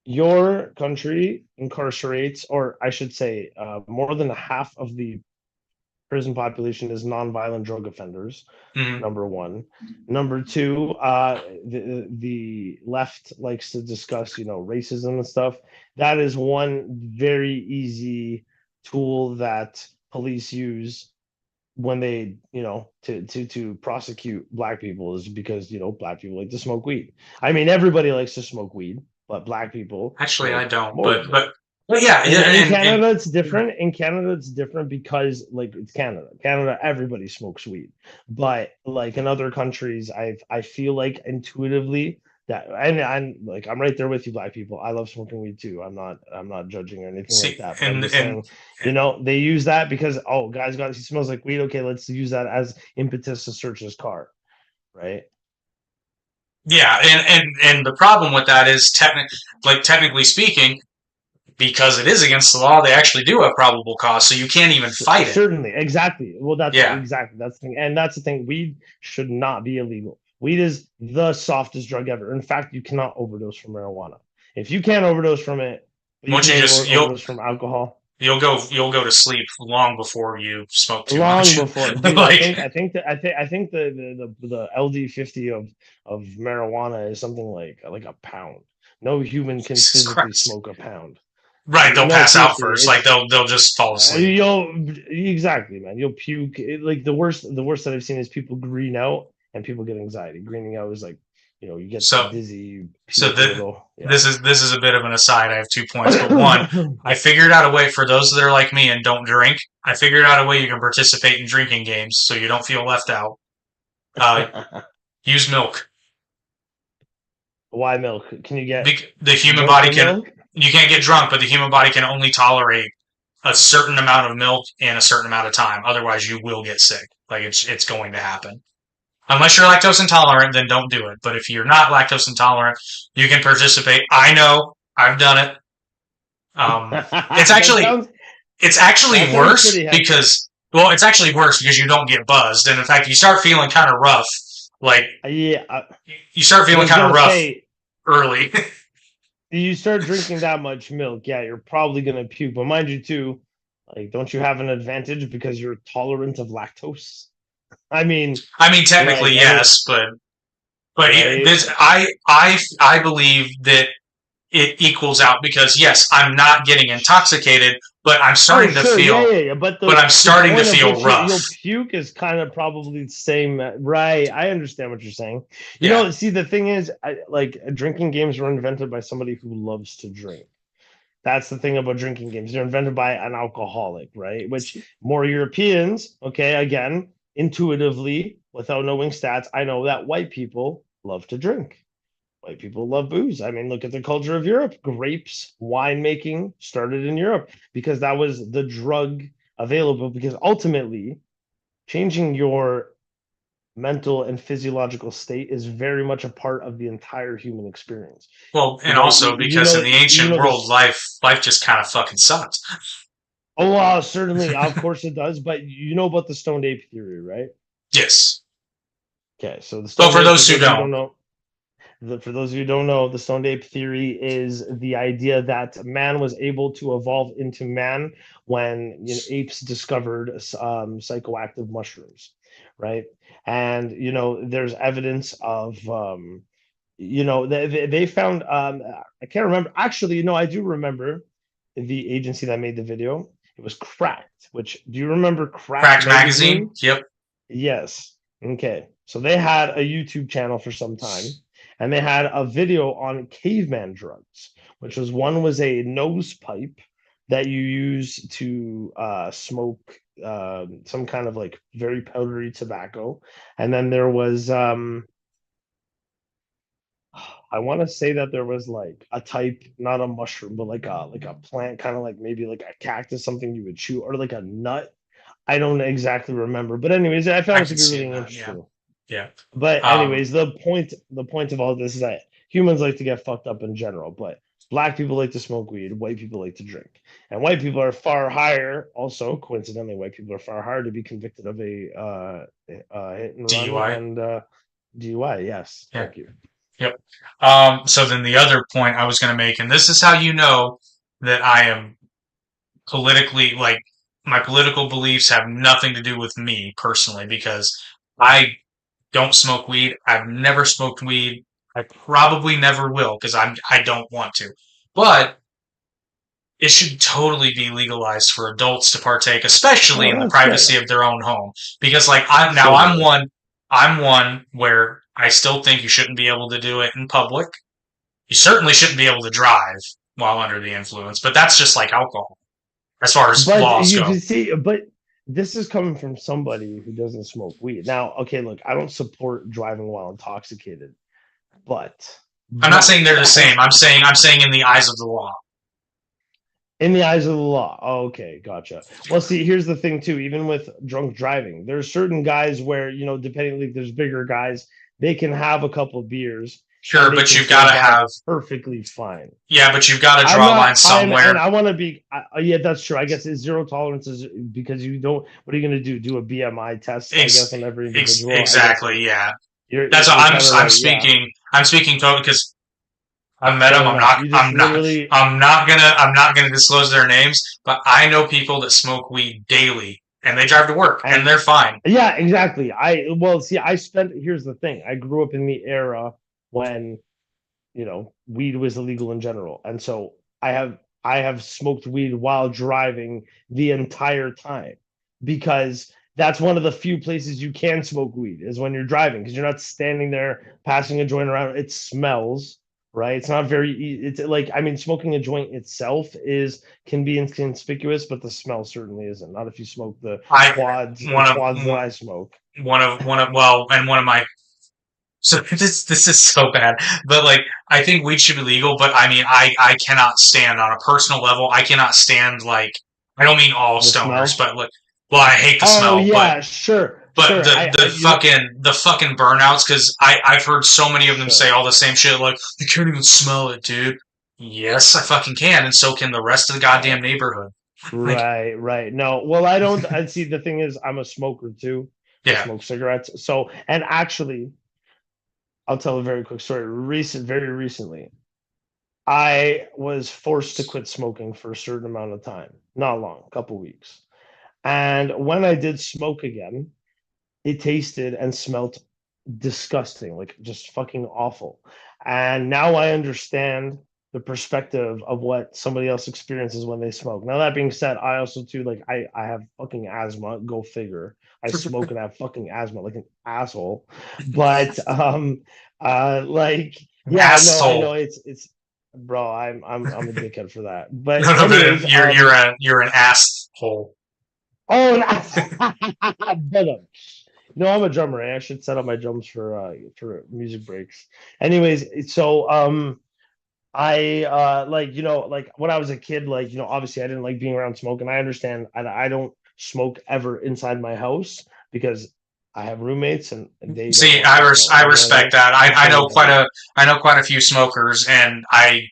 your country incarcerates, or I should say, more than half of the prison population is nonviolent drug offenders. mm, Number one. Number two, the left likes to discuss, racism and stuff. That is one very easy tool that police use when they, to prosecute black people, is because, black people like to smoke weed. I mean, everybody likes to smoke weed, but black people actually I smoke don't, more of it. but yeah, In and Canada, it's different. In Canada, it's different because, like, it's Canada. Canada, everybody smokes weed. But like in other countries, I feel like intuitively that, and I'm right there with you, black people. I love smoking weed too. I'm not judging or anything like see, that. But I'm just saying, they use that because, oh, guys got he smells like weed. Okay, let's use that as impetus to search his car, right? yeah, and the problem with that is technically speaking, because it is against the law, they actually do have probable cause, so you can't even fight it. Certainly, exactly. Well, Yeah, that's the thing, and that's the thing. Weed should not be illegal. Weed is the softest drug ever. In fact, you cannot overdose from marijuana. If you can't overdose from it, but you once can you just overdose from alcohol. you'll go to sleep long before you smoke too Long much. before, dude. I Like, think I think that I think the LD50 of marijuana is something like a pound. No human can Jesus physically Christ. smoke a pound. Right, they'll No, pass out seriously, first. Like it's they'll just fall asleep. you'll exactly, man. You'll puke. Like the worst that I've seen is people green out and people get anxiety. Greening out is like, you get So dizzy, you so puke a little. Yeah. this is a bit of an aside. I have 2 points, but one, I figured out a way for those that are like me and don't drink. I figured out a way you can participate in drinking games so you don't feel left out. Uh, use milk. Why milk? Can you get The human drunk body from can. milk? You can't get drunk, but the human body can only tolerate a certain amount of milk in a certain amount of time. Otherwise, you will get sick. Like it's going to happen. Unless you're lactose intolerant, then don't do it. But if you're not lactose intolerant, you can participate. I know, I've done it. It's That actually sounds it's actually that sounds worse pretty hectic. because it's actually worse because you don't get buzzed, and in fact, you start feeling kind of rough. Like Yeah, you start I feeling was kind of gonna rough say, early. you start drinking that much milk, yeah, you're probably gonna puke. But mind you, too, like, don't you have an advantage because you're tolerant of lactose? I mean, I mean, technically like, any yes, but right? this I believe that it equals out because yes, I'm not getting intoxicated, but I'm Oh, starting to sure, yeah, feel, yeah, yeah. But but I'm the starting to point of feel which rough. you'll puke is kind of probably the same, right? I understand what you're saying. Yeah. See, the thing is, like drinking games were invented by somebody who loves to drink. That's the thing about drinking games. They're invented by an alcoholic, right? Which more Europeans, okay, again, intuitively, without knowing stats, I know that white people love to drink. White people love booze. I mean, look at the culture of Europe. Grapes, winemaking started in Europe because that was the drug available. Because ultimately, changing your mental and physiological state is very much a part of the entire human experience. Well, and Right? also because in the You ancient know world, this. life just kind of fucking sucked. Oh, certainly, of course it does. But you know about the stoned ape theory, right? Yes. Okay, so the But stoned for ape, for those who those of you who don't, don't know, for those of you who don't know, the stoned ape theory is the idea that man was able to evolve into man when apes discovered psychoactive mushrooms, right? And there's evidence of they found I can't remember actually. I do remember the agency that made the video. It was Cracked. Which do you remember Cracked Cracked Magazine. magazine? Yep. Yes. Okay. So they had a YouTube channel for some time, and they had a video on caveman drugs, which was a nose pipe that you use to smoke some kind of like very powdery tobacco, and then there was I want to say that there was like a type, not a mushroom, but like a plant, kind of like maybe like a cactus, something you would chew, or like a nut. I don't exactly remember, but anyways, I I found it to can be see really that. Yeah. interesting. Yeah. But Um, anyways, the point of all this is that humans like to get fucked up in general, but black people like to smoke weed, white people like to drink, and white people are far higher. Also, coincidentally, white people are far higher to be convicted of a hit and run DUI. and DUI. Yes, Yeah. thank you. Yep. So then the other point I was going to make, and this is how you know that I am politically, like, my political beliefs have nothing to do with me personally, because I don't smoke weed. I've never smoked weed. I probably never will because I don't want to. But it should totally be legalized for adults to partake, especially Oh, in the that's fair privacy enough. of their own home. Because like I'm Certainly. one where I still think you shouldn't be able to do it in public. You certainly shouldn't be able to drive while under the influence, but that's just like alcohol as far as But laws you go. can see, but this is coming from somebody who doesn't smoke weed. Now, okay, look, I don't support driving while intoxicated, but I'm not saying but they're the same. I'm saying in the eyes of the law. in the eyes of the law. Oh, okay, gotcha. Well, see, here's the thing too. Even with drunk driving, there's certain guys where depending, like there's bigger guys, they can have a couple of beers and Sure, they but can you've still got to drive have perfectly fine. yeah, but you've got to I'm draw a line not. And somewhere. I want to be. Yeah, that's true. I guess it's zero tolerance is because you don't. What are you going to do? Do a BMI test? I guess Ex, on every individual. I guess exactly, yeah. you're That's what you're kind of I'm right. Yeah, speaking. I'm speaking totally because I've met them. fair enough. You just literally. I'm not gonna disclose their names, but I know people that smoke weed daily and they drive to work and And they're fine. yeah, exactly. See, I spent. Here's the thing. I grew up in the era when weed was illegal in general. And so I have smoked weed while driving the entire time because that's one of the few places you can smoke weed is when you're driving because you're not standing there passing a joint around. It smells, right? It's not very it's like I mean smoking a joint itself is can be inconspicuous, but the smell certainly isn't. Not if you smoke I the one of quads that I smoke. well, and one of my so this is so bad, but like I think weed should be legal, but I mean I cannot stand on a personal level. I cannot stand like I don't mean all The stoners, smell. but like well I hate the Oh smell, but yeah, sure, but sure. I the fucking burnouts because I've heard so many of them say sure. all the same shit like you can't even smell it, dude. Yes, I fucking can, and so can the rest of the Right. goddamn neighborhood. Like, Right, right. No, well, I don't. I see. The thing is, I'm a smoker too. I yeah, smoke cigarettes. So, and actually, I'll tell a very quick story. Very recently, I was forced to quit smoking for a certain amount of time. Not long, a couple weeks. And when I did smoke again, it tasted and smelt disgusting, like just fucking awful. And now I understand. the perspective of what somebody else experiences when they smoke. Now that being said, I also too like I have fucking asthma. Go figure. I smoke and have fucking asthma like an asshole. But like yeah, I know Asshole. it's bro. I'm a dickhead for that. But No, no, anyways, you're an asshole. oh, but, no, I'm a drummer. I should set up my drums for music breaks. Anyways, so I like like when I was a kid, like obviously I didn't like being around smoke, and I understand I don't smoke ever inside my house because I have roommates and they don't See, want me to smoke. I You know what I respect mean? that. I'm from I know quite a few smokers, and I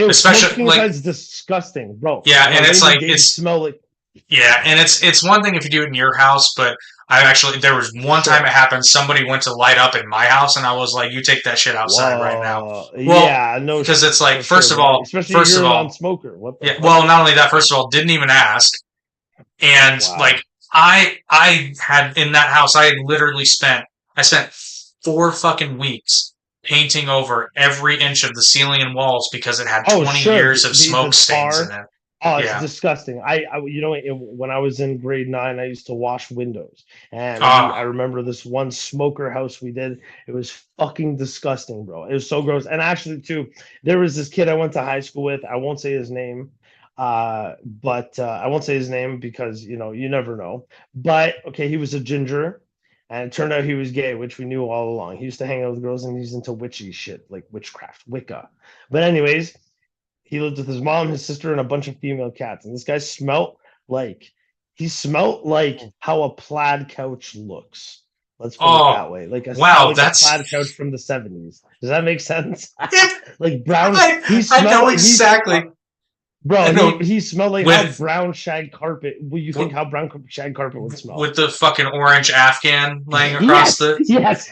especially smoking like inside is disgusting, bro. yeah, On a and it's rainy like day, you smell like yeah, and it's one thing if you do it in your house, but I actually there was one time it sure. happened. Somebody went to light up in my house, and I was like, "You take that shit outside right now." Whoa, Well, yeah, no, because it's like for sure, bro. Especially first of you're a all, non-smoker. What the yeah. fuck? Well, not only that, first of all, didn't even ask, and like Wow. I had in that house, I spent 4 fucking weeks painting over every inch of the ceiling and walls because it had Oh, 20 sure. years of The smoke stains in tar. it. Oh, it's Yeah. disgusting. When I was in grade nine, I used to wash windows, and I Ah. remember this one smoker house we did. It was fucking disgusting, bro. It was so gross. And actually, too, there was this kid I went to high school with. I won't say his name, but I won't say his name because you never know. But okay, he was a ginger, and it turned out he was gay, which we knew all along. He used to hang out with girls, and he's into witchy shit like witchcraft, Wicca. But anyways, he lived with his mom, his sister, and a bunch of female cats. And this guy smelt like he smelt like how a plaid couch looks. Let's put it that Oh. way. Wow. Like a plaid couch from the 70s. Does that make sense? It, Like brown. He I smelled know like exactly. I bro, know he smelled like how with brown shag carpet. Well, you think with how brown shag carpet would smell? with the fucking orange Afghan laying across Yes, the yes,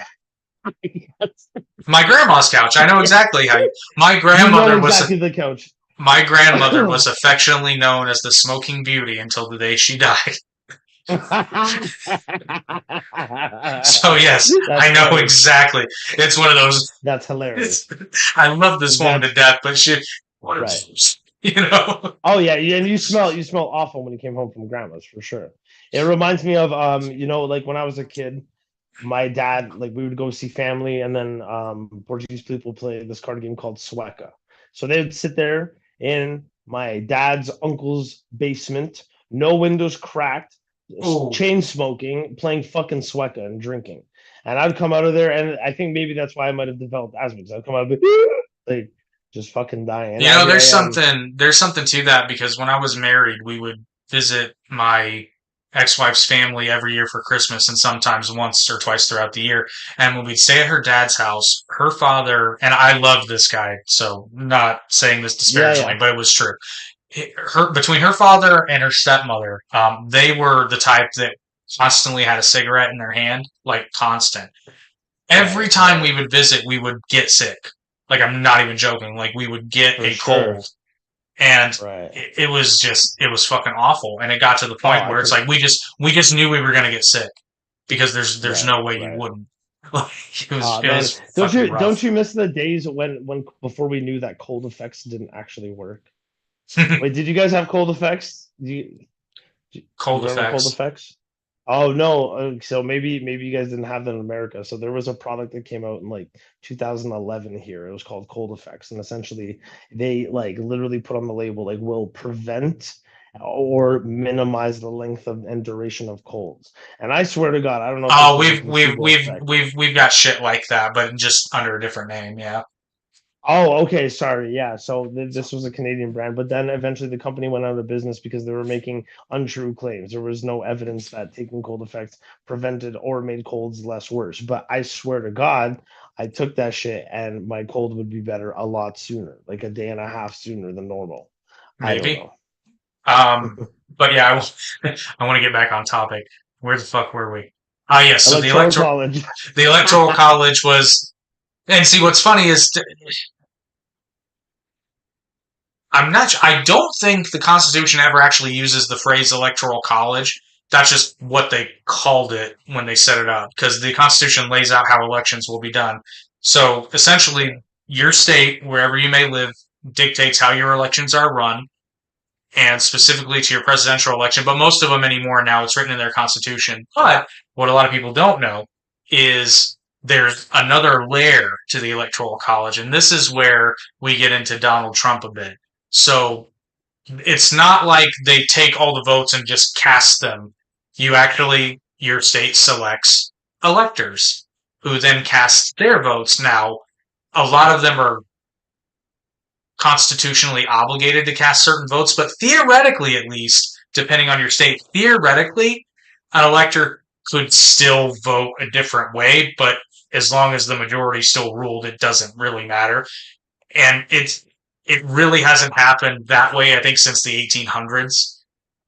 yes, my grandma's couch. I know yes. exactly how my You know grandmother was exactly the couch. my grandmother was affectionately known as the smoking beauty until the day she died. That's So yes, I know funny. exactly. It's one of those. That's It's, hilarious. I love this woman to That's death, but she, what right. is, you know? Oh yeah, and you smell awful when you came home from grandma's for sure. It reminds me of like when I was a kid, my dad, like we would go see family, and then Portuguese people play this card game called Sueca. So they would sit there in my dad's uncle's basement, no windows cracked, Oh, chain smoking, playing fucking Sueca and drinking. And I'd come out of there, and I think maybe that's why I might have developed asthma. 'Cause I'd come out of it, like just fucking dying. And you now know, here I am. there's something to that because when I was married, we would visit my ex-wife's family every year for Christmas and sometimes once or twice throughout the year. And when we'd stay at her dad's house, her father, and I love this guy, so not saying this Yeah, disparagingly, yeah, but it was true. Between her father and her stepmother, they were the type that constantly had a cigarette in their hand, like constant. Every right, time right, we would visit, we would get sick. Like I'm not even joking. Like we would get for a sure. cold, and Right. it was just it was fucking awful. And it got to the Oh, point I where it's can. like we just knew we were gonna get sick because there's Right, no way you right. wouldn't. Like it Man, was fucking rough. don't you miss the days when before we knew that cold effects didn't actually work? Wait, did you guys have cold effects? Do you Cold remember cold effects. effects? Oh no, so maybe you guys didn't have that in America. So there was a product that came out in like 2011 here. It was called Cold Effects, and essentially they like literally put on the label like will prevent or minimize the length of and duration of colds. And I swear to God, I don't know if this Oh, was a placebo effect. we've got shit like that, but just under a different name. Yeah, Oh, okay. Sorry. Yeah. So this was a Canadian brand, but then eventually the company went out of business because they were making untrue claims. There was no evidence that taking cold effects prevented or made colds less worse. But I swear to God, I took that shit and my cold would be better a lot sooner, like a day and a half sooner than normal. I don't maybe. know. Um, but yeah, I want to get back on topic. Where the fuck were we? Ah, yes. So Electoral college. the electoral college was, and see what's funny is I don't think the Constitution ever actually uses the phrase electoral college. That's just what they called it when they set it up, because the Constitution lays out how elections will be done. So essentially, Okay. your state, wherever you may live, dictates how your elections are run, and specifically to your presidential election. But most of them anymore now, it's written in their constitution. But what a lot of people don't know is there's another layer to the electoral college, and this is where we get into Donald Trump a bit. So it's not like they take all the votes and just cast them. Your state selects electors who then cast their votes. Now, a lot of them are constitutionally obligated to cast certain votes, but theoretically, at least, depending on your state, theoretically, an elector could still vote a different way, but as long as the majority still ruled, it doesn't really matter. And it really hasn't happened that way, I think, since the 1800s.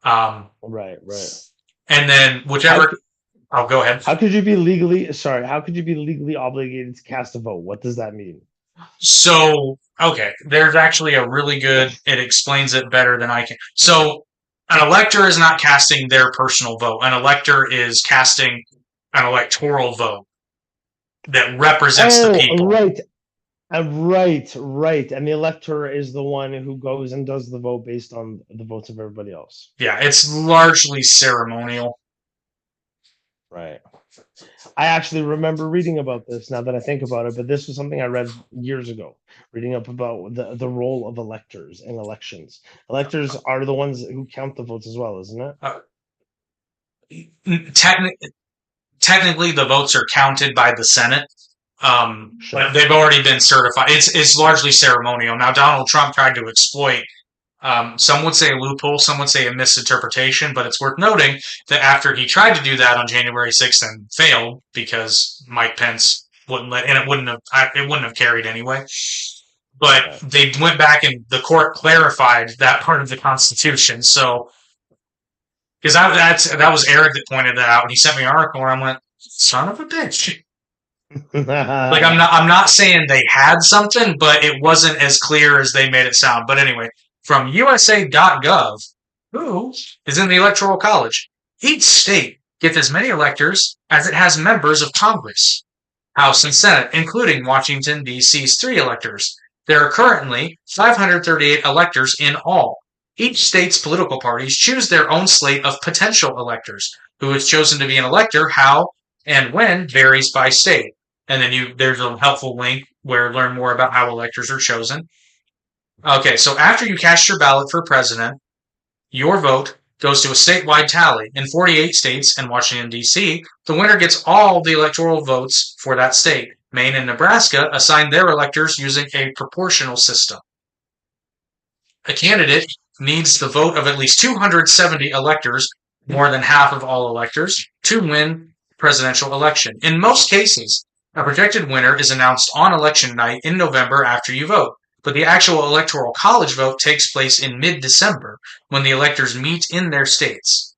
Um, Right, right. and then How whichever, I'll go ahead. how could you be legally sorry? How could you be legally obligated to cast a vote? What does that mean? So, okay, there's actually a really good, it explains it better than I can. So, an elector is not casting their personal vote. An elector is casting an electoral vote that represents the Oh, people. right. Right, right. And the elector is the one who goes and does the vote based on the votes of everybody else. Yeah, it's largely ceremonial. Right. I actually remember reading about this now that I think about it, but this was something I read years ago, reading up about the role of electors in elections. Electors are the ones who count the votes as well, isn't it? Uh, techni- Technically, the votes are counted by the Senate, but Sure. they've already been certified. It's largely ceremonial. Now, Donald Trump tried to exploit. Some would say a loophole, some would say a misinterpretation, but it's worth noting that after he tried to do that on January 6th and failed because Mike Pence wouldn't let, and it wouldn't have carried anyway. But Right. they went back and the court clarified that part of the Constitution. So, because that was Eric that pointed that out, and he sent me an article, and I went, "Son of a bitch!" Like I'm not saying they had something, but it wasn't as clear as they made it sound. But anyway, from USA.gov, who is in the Electoral College, each state gets as many electors as it has members of Congress, House and Senate, including Washington, D.C.'s 3 electors. There are currently 538 electors in all. Each state's political parties choose their own slate of potential electors. Who is chosen to be an elector, how, and when varies by state. And then there's a helpful link where learn more about how electors are chosen. Okay, so after you cast your ballot for president, your vote goes to a statewide tally. In 48 states and Washington, D.C., the winner gets all the electoral votes for that state. Maine and Nebraska assign their electors using a proportional system. A candidate needs the vote of at least 270 electors, more than half of all electors, to win the presidential election. In most cases, a projected winner is announced on election night in November after you vote, but the actual electoral college vote takes place in mid-December when the electors meet in their states.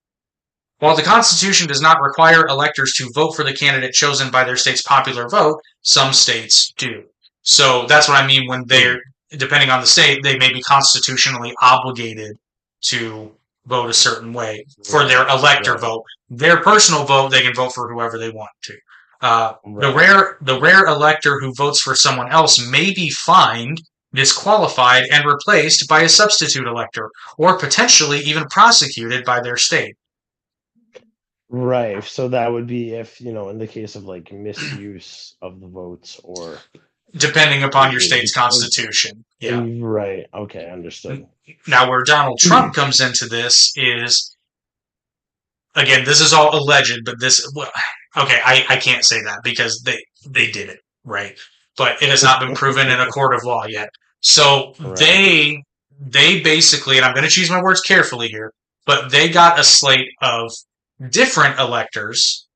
While the Constitution does not require electors to vote for the candidate chosen by their state's popular vote, some states do. So that's what I mean when they're, depending on the state, they may be constitutionally obligated to vote a certain way for their elector Right. vote. Their personal vote, they can vote for whoever they want to. Right. The rare elector who votes for someone else may be fined, disqualified, and replaced by a substitute elector, or potentially even prosecuted by their state. Right. So that would be if, in the case of like misuse of the votes or Depending upon your state's in, constitution. Yeah. right. Okay, understood. Now, where Donald Trump comes into this is, again, this is all alleged, but well, okay, I can't say that because they did it, right? But it has not been proven in a court of law yet. So Right. they basically, and I'm going to choose my words carefully here, but they got a slate of different electors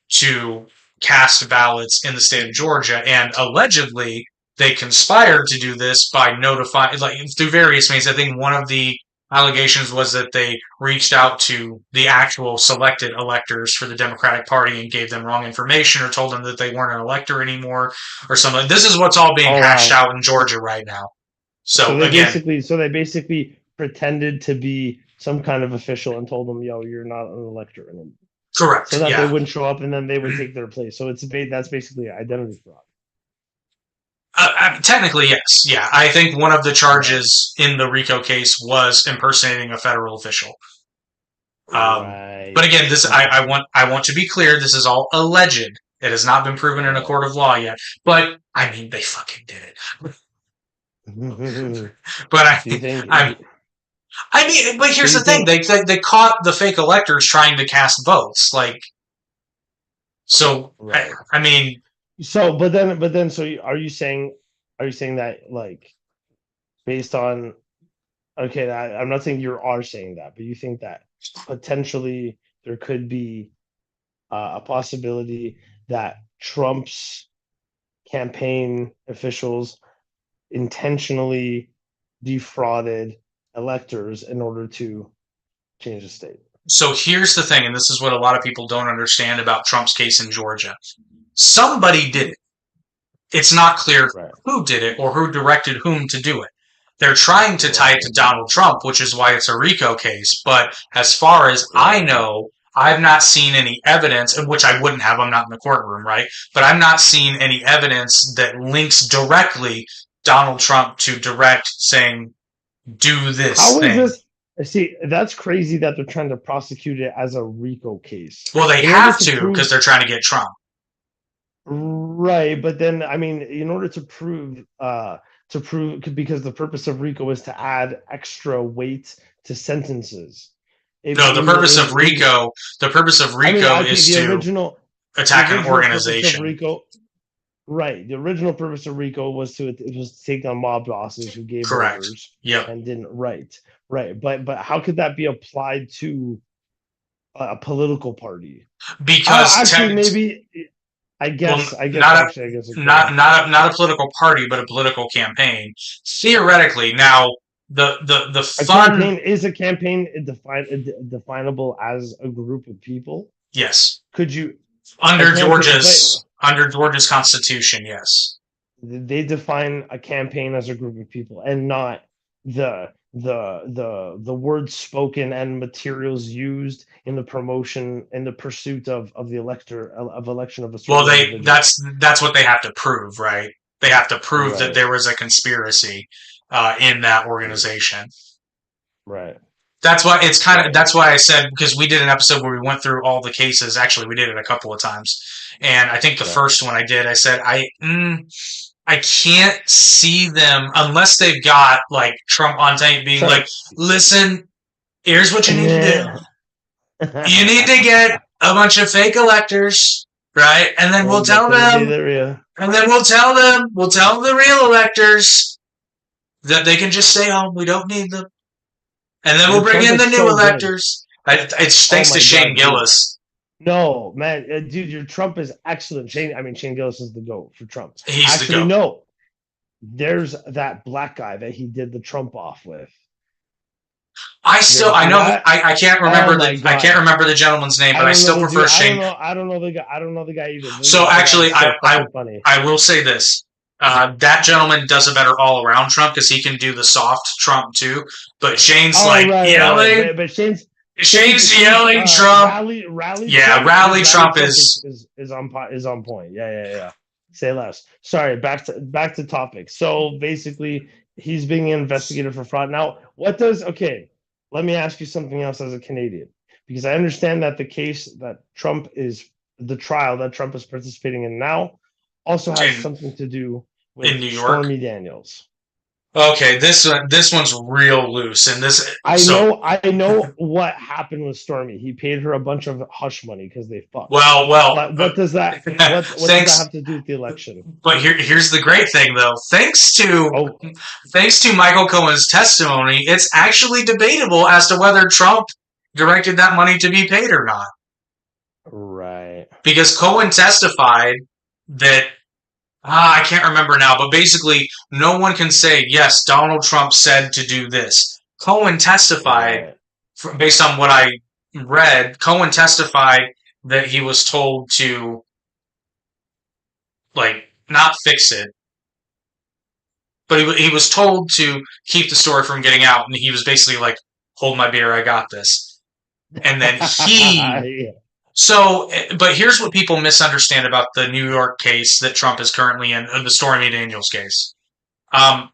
to cast ballots in the state of Georgia, and allegedly they conspired to do this by notifying, like through various means. I think one of the allegations was that they reached out to the actual selected electors for the Democratic Party and gave them wrong information or told them that they weren't an elector anymore or something. This is what's all being Oh hashed wow. out in Georgia right now. So So they again, basically so they basically pretended to be some kind of official and told them, "Yo, you're not an elector," and so correct. that they Yeah. wouldn't show up and then they would take their place. So that's basically identity fraud. technically, yes. Yeah, I think one of the Right. charges in the RICO case was impersonating a federal official. But Right. again, this Interesting. I want to be clear. This is all alleged. It has not been proven in a Right. court of law yet. But I mean, they fucking did it. Do But you think? I, I mean, but So here's you the thing: think? they caught the fake electors trying to cast votes. Like, so Right. I mean, So, so are you saying that like based on okay, I'm not saying you are saying that, but you think that potentially there could be a possibility that Trump's campaign officials intentionally defrauded electors in order to change the state. so here's the thing, and this is what a lot of people don't understand about Trump's case in Georgia. Somebody did it. It's not clear Right. who did it or who directed whom to do it. They're trying to tie it to Right. Donald Trump, which is why it's a RICO case. But as far as I Right. know, I've not seen any evidence, which I wouldn't have, I'm not in the courtroom, right? But I've not seen any evidence that links directly Donald Trump to direct saying, do this How is thing. this? See, that's crazy that they're trying to prosecute it as a RICO case. Well, they In order have to to prove because they're trying to get Trump. right, but then I mean, in order to prove because the purpose of RICO is to add extra weight to sentences. No, the purpose of I mean, RICO okay, is to the attack an original purpose of organization. RICO, right? The original purpose of RICO was to take down mob bosses who gave Correct. orders Yep. and didn't right. But how could that be applied to a political party? Because Actually, maybe well, not I guess it could. not a political party, but a political campaign. Theoretically, now the A fun, campaign is a campaign definable as a group of people. yes, Could you a campaign? But Under Georgia's constitution, yes. they define a campaign as a group of people and not the words spoken and materials used in the promotion in the pursuit of the elector of election of a Well, certain individual. that's what they have to prove, right? They have to prove that Right. there was a conspiracy in that organization. Right. That's why it's kind of Right. that's why I said because we did an episode where we went through all the cases. Actually, we did it a couple of times, and I think the Right. first one I did, I said I can't see them unless they've got like Trump on tape being Sorry. like, "Listen, here's what you need to do. You need to get a bunch of fake electors, right? And then we'll and get tell them to be them, the real. and then we'll tell the real electors that they can just stay home. We don't need them." And then we'll Your bring Trump in the is new so good. electors. It's Oh thanks to my Shane God, dude. Gillis. No, man, dude, your Trump is excellent. Shane Gillis is the goat for Trump. He's the Actually, goat. no, there's that black guy that he did the Trump off with. You ever I see know, that? I can't Oh remember my I can't God. remember the gentleman's name, I but I don't know still the prefer dude. Shane. I don't know the guy. I don't know the guy either. So The guy actually, is so fucking funny. I will say this. That gentleman does a better all around Trump because he can do the soft Trump too. But Shane's Oh like right. yelling. But Shane's yelling Trump. rally Yeah, Trump. rally Rally Trump Trump is is on point. Yeah. Say less. Sorry. Back to topic. So basically, he's being investigated for fraud. Now, what does okay? Let me ask you something else as a Canadian, because I understand that the case that Trump is the trial that Trump is participating in now also has in something to do in with New York. Stormy Daniels. Okay, this one's real loose, and this I know what happened with Stormy. He paid her a bunch of hush money because they fucked. well, But what does that thanks. have to do with the election? But here's the great thing, though. Oh, Thanks to Michael Cohen's testimony, it's actually debatable as to whether Trump directed that money to be paid or not. right. Because Cohen testified that I can't remember now, but basically, no one can say yes. Donald Trump said to do this. Cohen testified, Right. based on what I read. Cohen testified that he was told to like not fix it, but he was told to keep the story from getting out, and he was basically like, "Hold my beer, I got this." And then Yeah. so, but here's what people misunderstand about the New York case that Trump is currently in, the Stormy Daniels case. Um,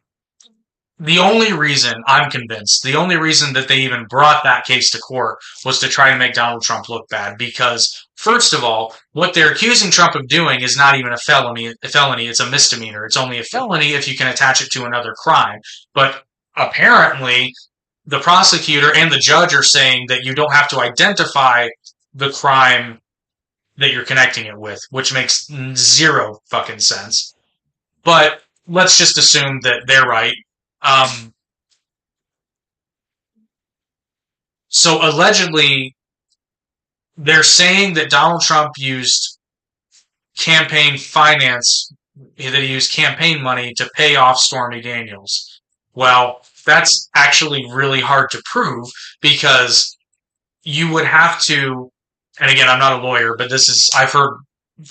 the only reason I'm convinced, the only reason that they even brought that case to court was to try to make Donald Trump look bad. Because, first of all, what they're accusing Trump of doing is not even a felony. It's a misdemeanor. It's only a felony if you can attach it to another crime. But apparently, the prosecutor and the judge are saying that you don't have to identify the crime that you're connecting it with, which makes zero fucking sense. But let's just assume that they're right. Um, so allegedly, they're saying that Donald Trump used campaign finance, that he used campaign money to pay off Stormy Daniels. Well, that's actually really hard to prove because you would have to, and again, I'm not a lawyer, but I've heard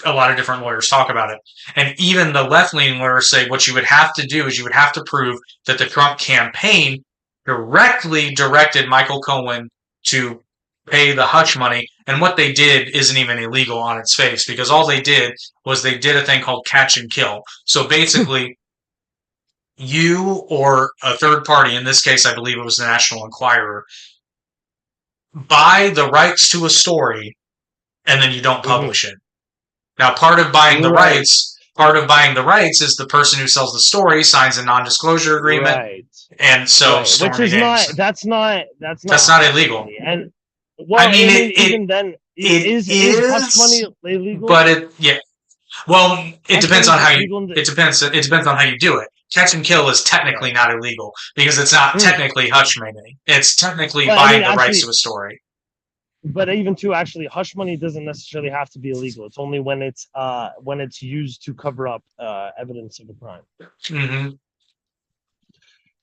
a lot of different lawyers talk about it. And even the left leaning lawyers say what you would have to do is you would have to prove that the Trump campaign directly directed Michael Cohen to pay the hush money. And what they did isn't even illegal on its face because all they did was they did a thing called catch and kill. So basically, you or a third party, in this case, I believe it was the National Enquirer, buy the rights to a story and then you don't Mhm. publish it. Now, Right, part of buying the rights is the person who sells the story signs a non-disclosure agreement, right, and so right. Which Stormy is not, Daniels. that's not That's not hush illegal. money. And I well, mean, I mean, even then, it is hush money is, illegal? but yeah. Well, it Hush depends money on is how you. legal in It depends. It depends on how you do it. Catch and kill is technically right. not illegal because it's not Mm. technically hush money. It's technically But I mean, buying the rights to actually, a story. but even too, actually, hush money doesn't necessarily have to be illegal. It's only when it's used to cover up evidence of a crime. Hmm.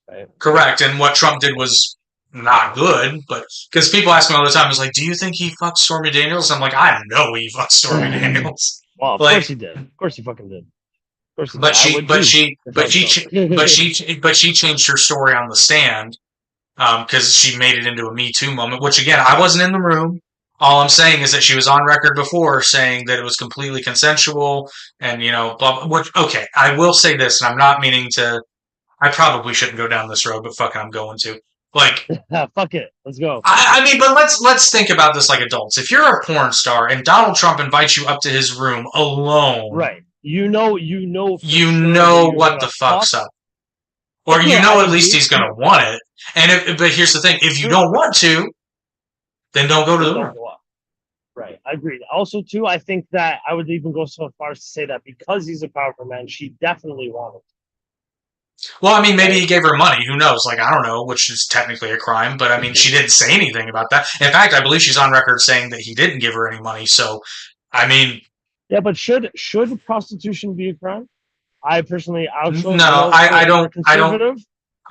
Right. Correct. And what Trump did was not good, but because people ask me all the time, it's like, do you think he fucked Stormy Daniels? I'm like, I know he fucked Stormy Daniels. Well, of course Like, he did. Of course he fucking did. Of course he did. but I she, would but too she, if I but was she, Trump. but she changed her story on the stand because she made it into a Me Too moment. Which again, I wasn't in the room. All I'm saying is that she was on record before saying that it was completely consensual, and blah, blah. Which, okay, I will say this, and I'm not meaning to. I probably shouldn't go down this road, but fuck it, I'm going to. Like, Fuck it. Let's go. I mean, but let's think about this like adults. If you're a porn star and Donald Trump invites you up to his room alone, Right. You know for you sure that know you're what gonna the fuck. fuck's up, or you I know at least agree. he's gonna want it. But here's the thing: if you Sure. don't want to, then don't go to Then the don't room. go up. Right. I agree. Also, too, I think that I would even go so far as to say that because he's a powerful man, she definitely wanted. Well, I mean, maybe Right. he gave her money. Who knows? Like, I don't know, which is technically a crime. But I mean, she didn't say anything about that. In fact, I believe she's on record saying that he didn't give her any money. So, I mean, Yeah, but should prostitution be a crime? I personally, I no, know for a conservative,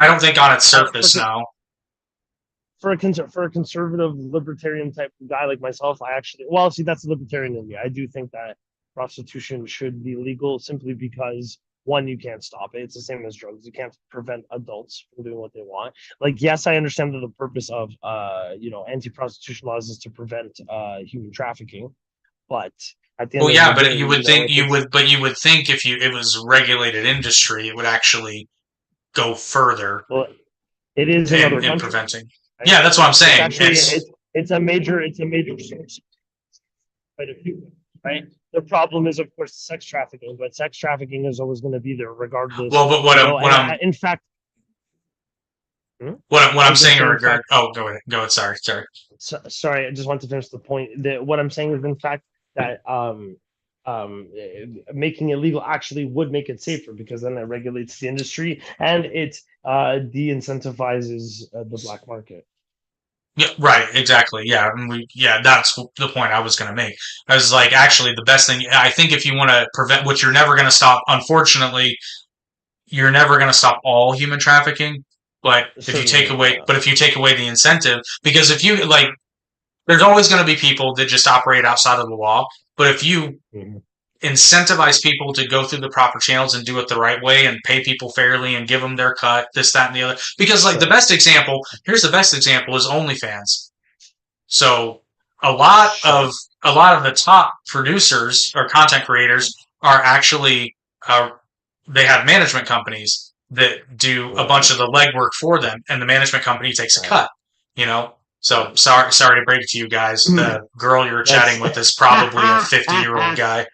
I don't think on its I, for surface, no. for a conservative libertarian type of guy like myself, I actually well see that's libertarian in me. I do think that prostitution should be legal simply because one, you can't stop it. It's the same as drugs. You can't prevent adults from doing what they want. Like, yes, I understand that the purpose of anti-prostitution laws is to prevent human trafficking, but at the end Well, of the yeah, but day, you would think if it's you would think if it was a regulated industry, it would actually go further well, it is in other in countries, preventing. right? Yeah, that's what I'm It's saying. actually it's a major source quite a few, right? The problem is, of course, sex trafficking, but sex trafficking is always going to be there regardless, Well, but And in fact, what I I'm was going to saying in say, in regard. fact, Oh, go ahead. Go ahead. Sorry. sorry, I just want to finish the point. That what I'm saying is, in fact, that making it legal actually would make it safer because then it regulates the industry and it de-incentivizes the black market. Yeah, right. Exactly. Yeah, and that's the point I was going to make. I was like, actually, the best thing. I think if you want to prevent, which you're never going to stop. Unfortunately, you're never going to stop all human trafficking. Certainly not. But if you take away the incentive, because if you like, there's always going to be people that just operate outside of the law. But if you Mhm. incentivize people to go through the proper channels and do it the right way and pay people fairly and give them their cut, this, that, and the other. Because like Sure. here's the best example is OnlyFans. So Sure. a lot of the top producers or content creators are actually they have management companies that do a bunch Right. of the legwork for them, and the management company takes a Right. cut. You know, so sorry to break it to you guys. The girl you're chatting That's with is probably a 50-year-old guy.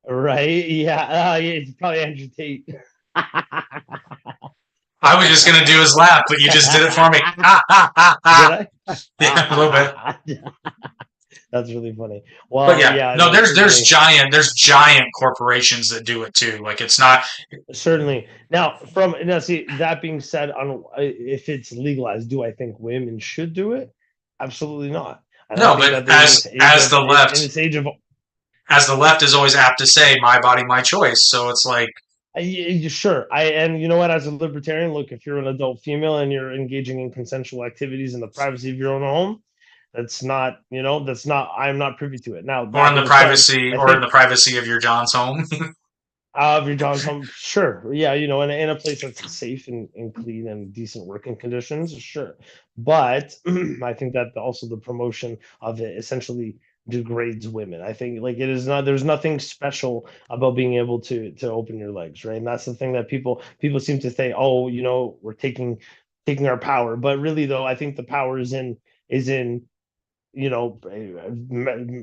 right. Yeah. Yeah. It's probably Andrew Tate. I was just gonna do his laugh, but you just did it for me. Ha ha ha Did ha. I? Yeah, a little bit. That's really funny. But Well, yeah, yeah, no, no, certainly, there's giant corporations that do it too. Like it's not certainly. Now, see, that being said, on if it's legalized, do I think women should do it? Absolutely not. And I no, think but that in this age of as the left is always apt to say, my body, my choice. So it's like, sure, and you know what, as a libertarian, look, if you're an adult female and you're engaging in consensual activities in the privacy of your own home, that's not, I'm not privy to it. Now, that being said, I or in the think privacy of your John's home. of your John's home, sure, yeah, in a place that's safe and clean and decent working conditions, sure. But I think that also the promotion of it essentially degrades women. I think, like, it is not, there's nothing special about being able to open your legs, right? And that's the thing that people seem to say, oh, we're taking our power. But really, though, I think the power is in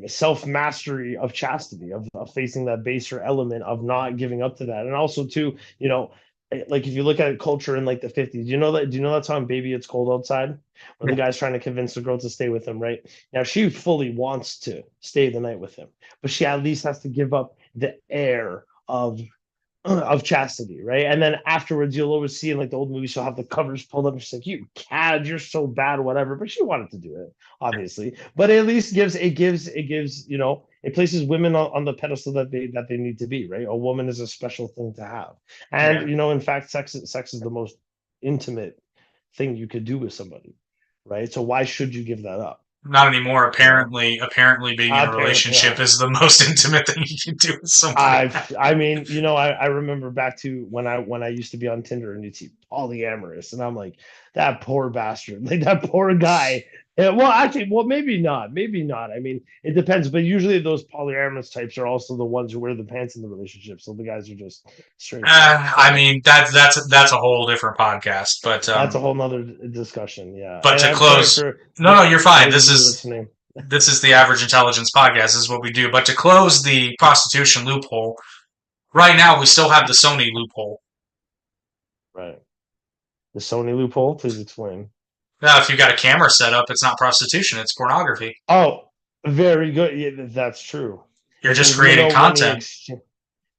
self mastery of chastity, of facing that baser element, of not giving up to that. And also too, like, if you look at culture in like the 50s, do you know that song Baby It's Cold Outside, where the guy's trying to convince the girl to stay with him, right? Now she fully wants to stay the night with him, but she at least has to give up the air of chastity, right? And then afterwards, you'll always see in like the old movies, she'll have the covers pulled up. And she's like, "You cad, you're so bad, whatever." But she wanted to do it, obviously. But it at least gives it places women on the pedestal that they need to be, right? A woman is a special thing to have, Yeah. and in fact, sex is the most intimate thing you could do with somebody, right? So why should you give that up? Not anymore. You know, Apparently, being in a apparently, relationship is the most intimate thing you can do with somebody. I mean, I remember back to when I used to be on Tinder and you'd see polyamorous, and I'm like, that poor bastard, like that poor guy. Yeah, well, actually, well, maybe not, maybe not. I mean, it depends, but usually those polyamorous types are also the ones who wear the pants in the relationship. So the guys are just straight dudes. I So mean, that's a whole different podcast. that's a whole nother discussion. Yeah, But and to I'm sorry close, for no, you're the fine. ladies who are listening. This is the Average Intelligence podcast. This is what we do. But to close the prostitution loophole, right now we still have the Sony loophole. Right, the Sony loophole. Please explain. Now, if you've got a camera set up, it's not prostitution; it's pornography. Oh, very good. Yeah, that's true. You're If just there's creating no money content. exchange,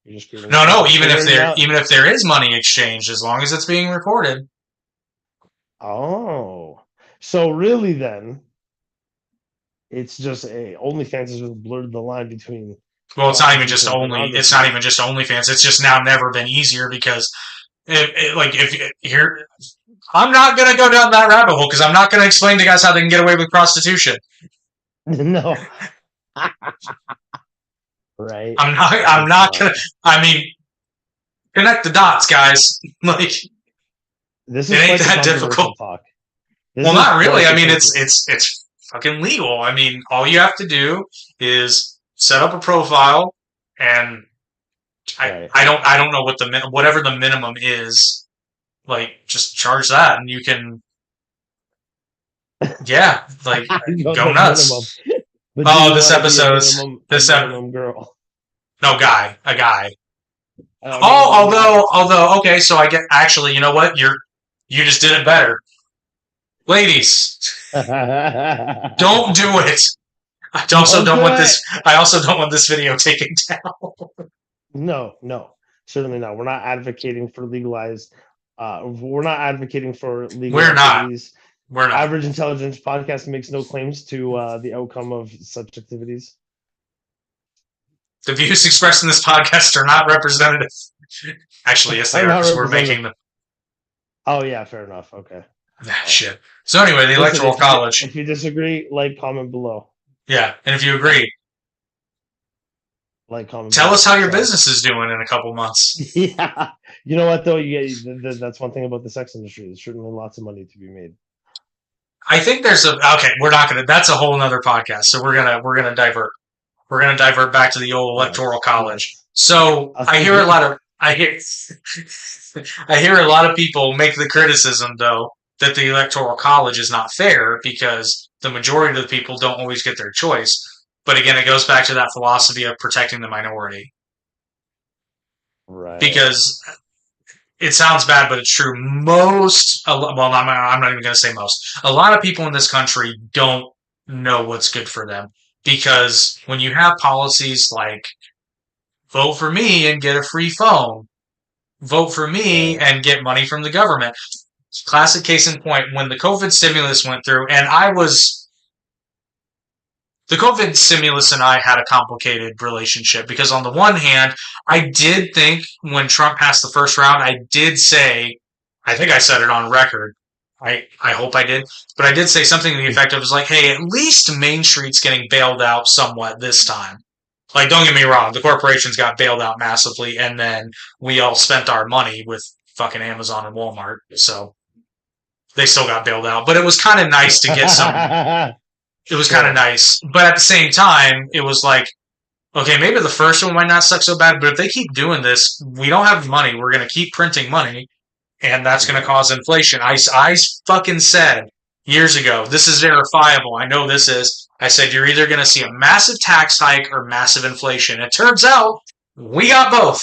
you're just creating No. content. So we're now. Even if there is money exchanged, as long as it's being recorded. Oh, so really then, it's just a OnlyFans has just blurred the line between Well, prostitution and it's pornography. not even just OnlyFans. It's just now never been easier because if here, I'm not gonna go down that rabbit hole because I'm not gonna explain to guys how they can get away with prostitution. No, right? I'm It's not gonna. I mean, connect the dots, guys. Like this it is ain't quite the that controversial difficult. talk. This Well, is not really. quite I the mean, controversial. it's fucking legal. I mean, all you have to do is set up a profile, and Right. I don't know what whatever the minimum is. Like, just charge that, and you can, yeah, like Go go the minimum, nuts. but do Oh, you this want to be episode's a this ep- minimum girl? no guy, a guy. A Oh, minimum guy. okay, so I get actually, you know what? You just did it better, ladies. Don't do it. Don't do it. I also don't want this video taken down. No, no, certainly not. We're not advocating for legalized. We're not advocating for legal We're not. activities. We're not. Average Intelligence podcast makes no claims to the outcome of such activities. The views expressed in this podcast are not representative. Actually, yes, they Are are not because we're representative. making them. Oh yeah, fair enough. Okay. Shit. So anyway, the Listen, Electoral College. if you disagree, like, comment below. Yeah, and if you agree, Like, comment tell below. us how your So, business is doing in a couple months. yeah, you know what though? That's one thing about the sex industry. There's certainly lots of money to be made. I think there's a okay. We're not gonna. That's a whole other podcast. So we're gonna divert. We're gonna divert back to the old Electoral Yes, College. yes. So I I think hear a lot of I hear I hear a lot of people make the criticism though that the electoral college is not fair because the majority of the people don't always get their choice. But again, it goes back to that philosophy of protecting the minority Right. because it sounds bad, but it's true. Well, I'm not even going to say most. A lot of people in this country don't know what's good for them because when you have policies like vote for me and get a free phone, vote for me Right. and get money from the government. Classic case in point, when the COVID stimulus went through, and I was the COVID stimulus and I had a complicated relationship because on the one hand, I did think when Trump passed the first round, I did say, I think I said it on record. I hope I did, but I did say something to the effect of was like, hey, at least Main Street's getting bailed out somewhat this time. Like, don't get me wrong, the corporations got bailed out massively, and then we all spent our money with fucking Amazon and Walmart, so they still got bailed out. But it was kind of nice to get some. It was kind of Sure. nice, but at the same time, it was like, okay, maybe the first one might not suck so bad, but if they keep doing this, we don't have money. We're going to keep printing money, and that's going to Right. cause inflation. I fucking said years ago, this is verifiable. I know this is. I said, you're either going to see a massive tax hike or massive inflation. It turns out we got both.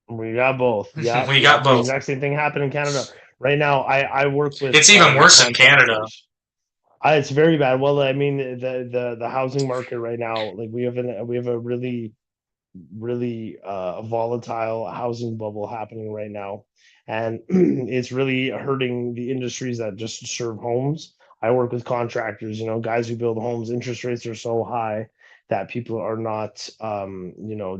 We got both. Yeah, We yeah. got The both. exact same thing happened in Canada. Right now, I work It's even with worse in Canada. contractors. It's very bad. Well, I mean, the housing market right now, like we have a really volatile housing bubble happening right now, and it's really hurting the industries that just serve homes. I work with contractors, guys who build homes. Interest rates are so high that people are not,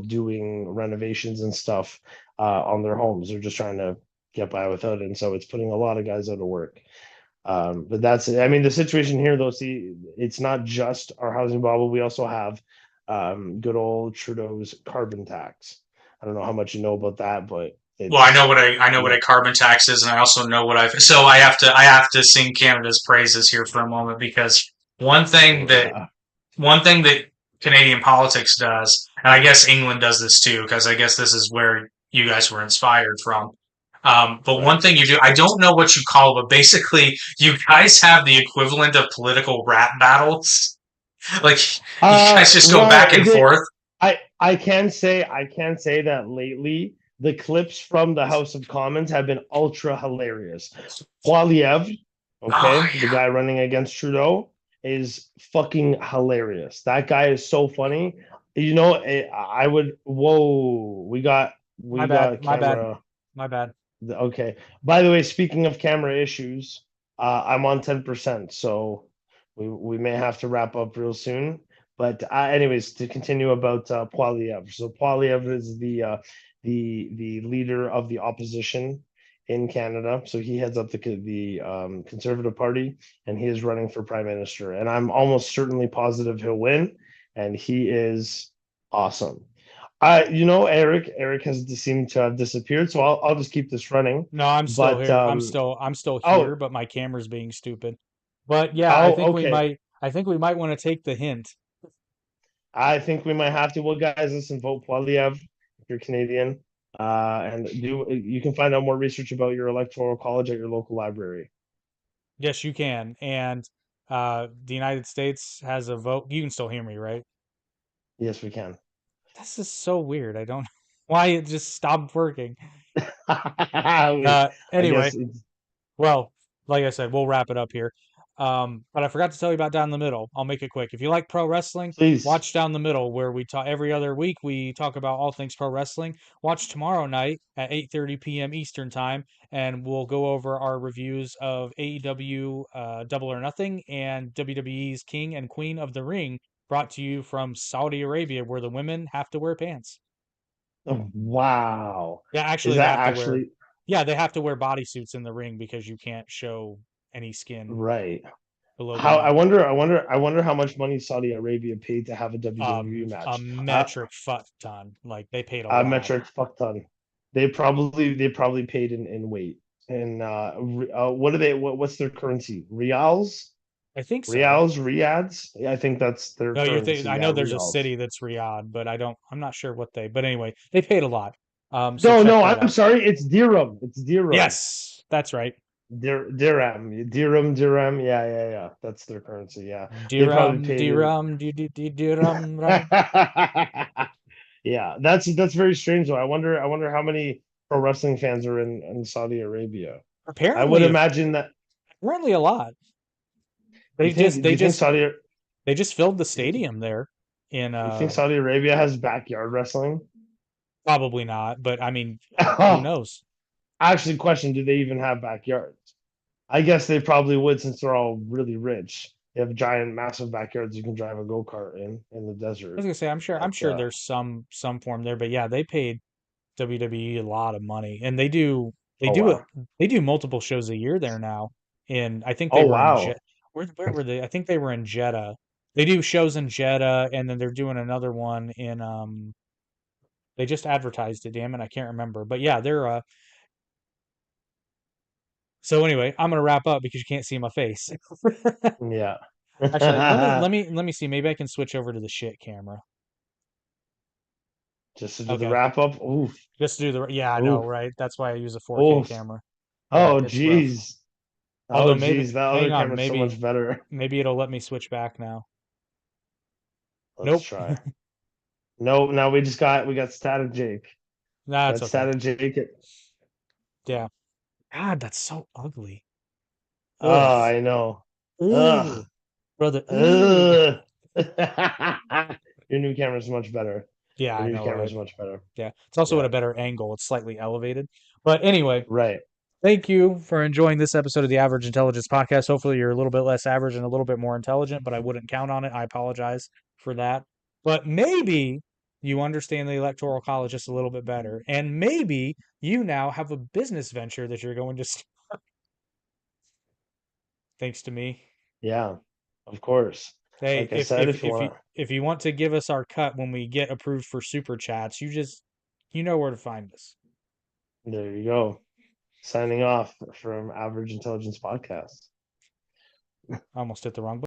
doing renovations and stuff on their homes. They're just trying to get by without it, and so it's putting a lot of guys out of work. But that's it. I mean, the situation here, though, see, it's not just our housing bubble. We also have good old Trudeau's carbon tax. I don't know how much you know about that, but Well, it's, I know you what a know, carbon tax is, and I also know what I've. So I have to sing Canada's praises here for a moment because one thing that uh, one thing that Canadian politics does, and I guess England does this too, because I guess this is where you guys were inspired from. But one right. thing you do, I don't know what you call it, but basically you guys have the equivalent of political rap battles. Like you guys just go back Well, and forth. I can say that lately the clips from the House of Commons have been ultra hilarious. Poiliev, Oh okay, the yeah. guy running against Trudeau, is fucking hilarious. That guy is so funny. I would. Whoa, My we bad. got My bad. camera. My bad. Okay. By the way, speaking of camera issues, I'm on 10%, so we may have to wrap up real soon. But anyways, to continue about Poilievre. So Poilievre is the leader of the opposition in Canada. So he heads up the Conservative Party, and he is running for prime minister. And I'm almost certainly positive he'll win. And he is awesome. Eric has seemed to have disappeared, so I'll just keep this running. No, I'm still But here. I'm still here, oh but my camera's being stupid. But yeah, oh okay. I think we might want to take the hint. I think we might have to. Well, guys, listen, vote Poilievre if you're Canadian, and do you can find out more research about your electoral college at your local library. Yes, you can. And the United States has a vote. You can still hear me, right? Yes, we can. This is so weird. I don't know why it just stopped working. I guess Anyway, well, like I said, we'll wrap it up here. But I forgot to tell you about Down the Middle. I'll make it quick. If you like pro wrestling, please. watch Down the Middle, where we talk every other week. We talk about all things pro wrestling. Watch tomorrow night at 8:30 p.m. Eastern time, and we'll go over our reviews of AEW Double or Nothing and WWE's King and Queen of the Ring, brought to you from Saudi Arabia, where the women have to wear pants. Oh, wow. Yeah, Is actually, they that have to wear. actually Yeah, they have to wear bodysuits in the ring because you can't show any skin right? below the How knee. I wonder how much money Saudi Arabia paid to have a WWE A match. metric fuck ton. Like they paid a A lot. metric fuck ton. They probably paid in weight. And what do what's their currency? Reals? I think so. Reals, Riads? Yeah, I think that's their No, you think currency. I Yeah, know there's a Reals. city that's Riyadh, but I'm not sure what they. But anyway, they paid a lot. So No, check no, that I'm out. sorry. It's dirham. It's dirham. Yes, that's right. Dirham. Yeah, yeah, yeah. That's their currency. Yeah, they probably Dirham, paid in. dirham, dirham, rum. Yeah, that's very strange though. I wonder how many pro wrestling fans are in Saudi Arabia. I would Apparently, imagine that. apparently a lot. You They think? just, Do they you think just, Saudi? they just filled the stadium there. In You think Saudi Arabia has backyard wrestling? probably not, but I mean, who Oh, knows? actually, question: do they even have backyards? I guess they probably would since they're all really rich. They have giant, massive backyards you can drive a go-kart in the I was desert. gonna say, I'm But sure there's some form there, but yeah, they paid WWE a lot of money, and they oh do wow, it. They do multiple shows a year there now, and I think they oh were in Jet. wow, Where were they? I think they were in Jeddah. They do shows in Jeddah, and then they're doing another one in They just advertised it. Damn it, I can't remember. But yeah, they're So anyway, I'm gonna wrap up because you can't see my face. yeah. Actually, let me see. Maybe I can switch over to the shit camera. Just to do the Okay, wrap up. Oof, just do the. Yeah, I know, oof, right? That's why I use a 4K oof. camera. Yeah, Oh it's rough. geez, oh Although maybe, geez, that other hang on, camera's so much better. maybe it'll let me switch back now. Let's Nope. try. No, now we got static Jake. Nah, it's Got okay. static Jake. Yeah. God, that's so ugly. Ugh. Oh, I know. Ugh. Ugh. Brother. Ugh. Ugh. Your new camera's much better. Yeah, Your I new know, right? camera's much better. Yeah. It's also at Yeah. a better angle. It's slightly elevated. But anyway, Right. thank you for enjoying this episode of the Average Intelligence Podcast. Hopefully, you're a little bit less average and a little bit more intelligent, but I wouldn't count on it. I apologize for that. But maybe you understand the Electoral College just a little bit better. And maybe you now have a business venture that you're going to thanks to me. Yeah. Of course. Hey, Like I said, if you want if you want to give us our cut when we get approved for super chats, you know where to find us. to, there you go. Signing off from Average Intelligence Podcast. I almost hit the wrong button.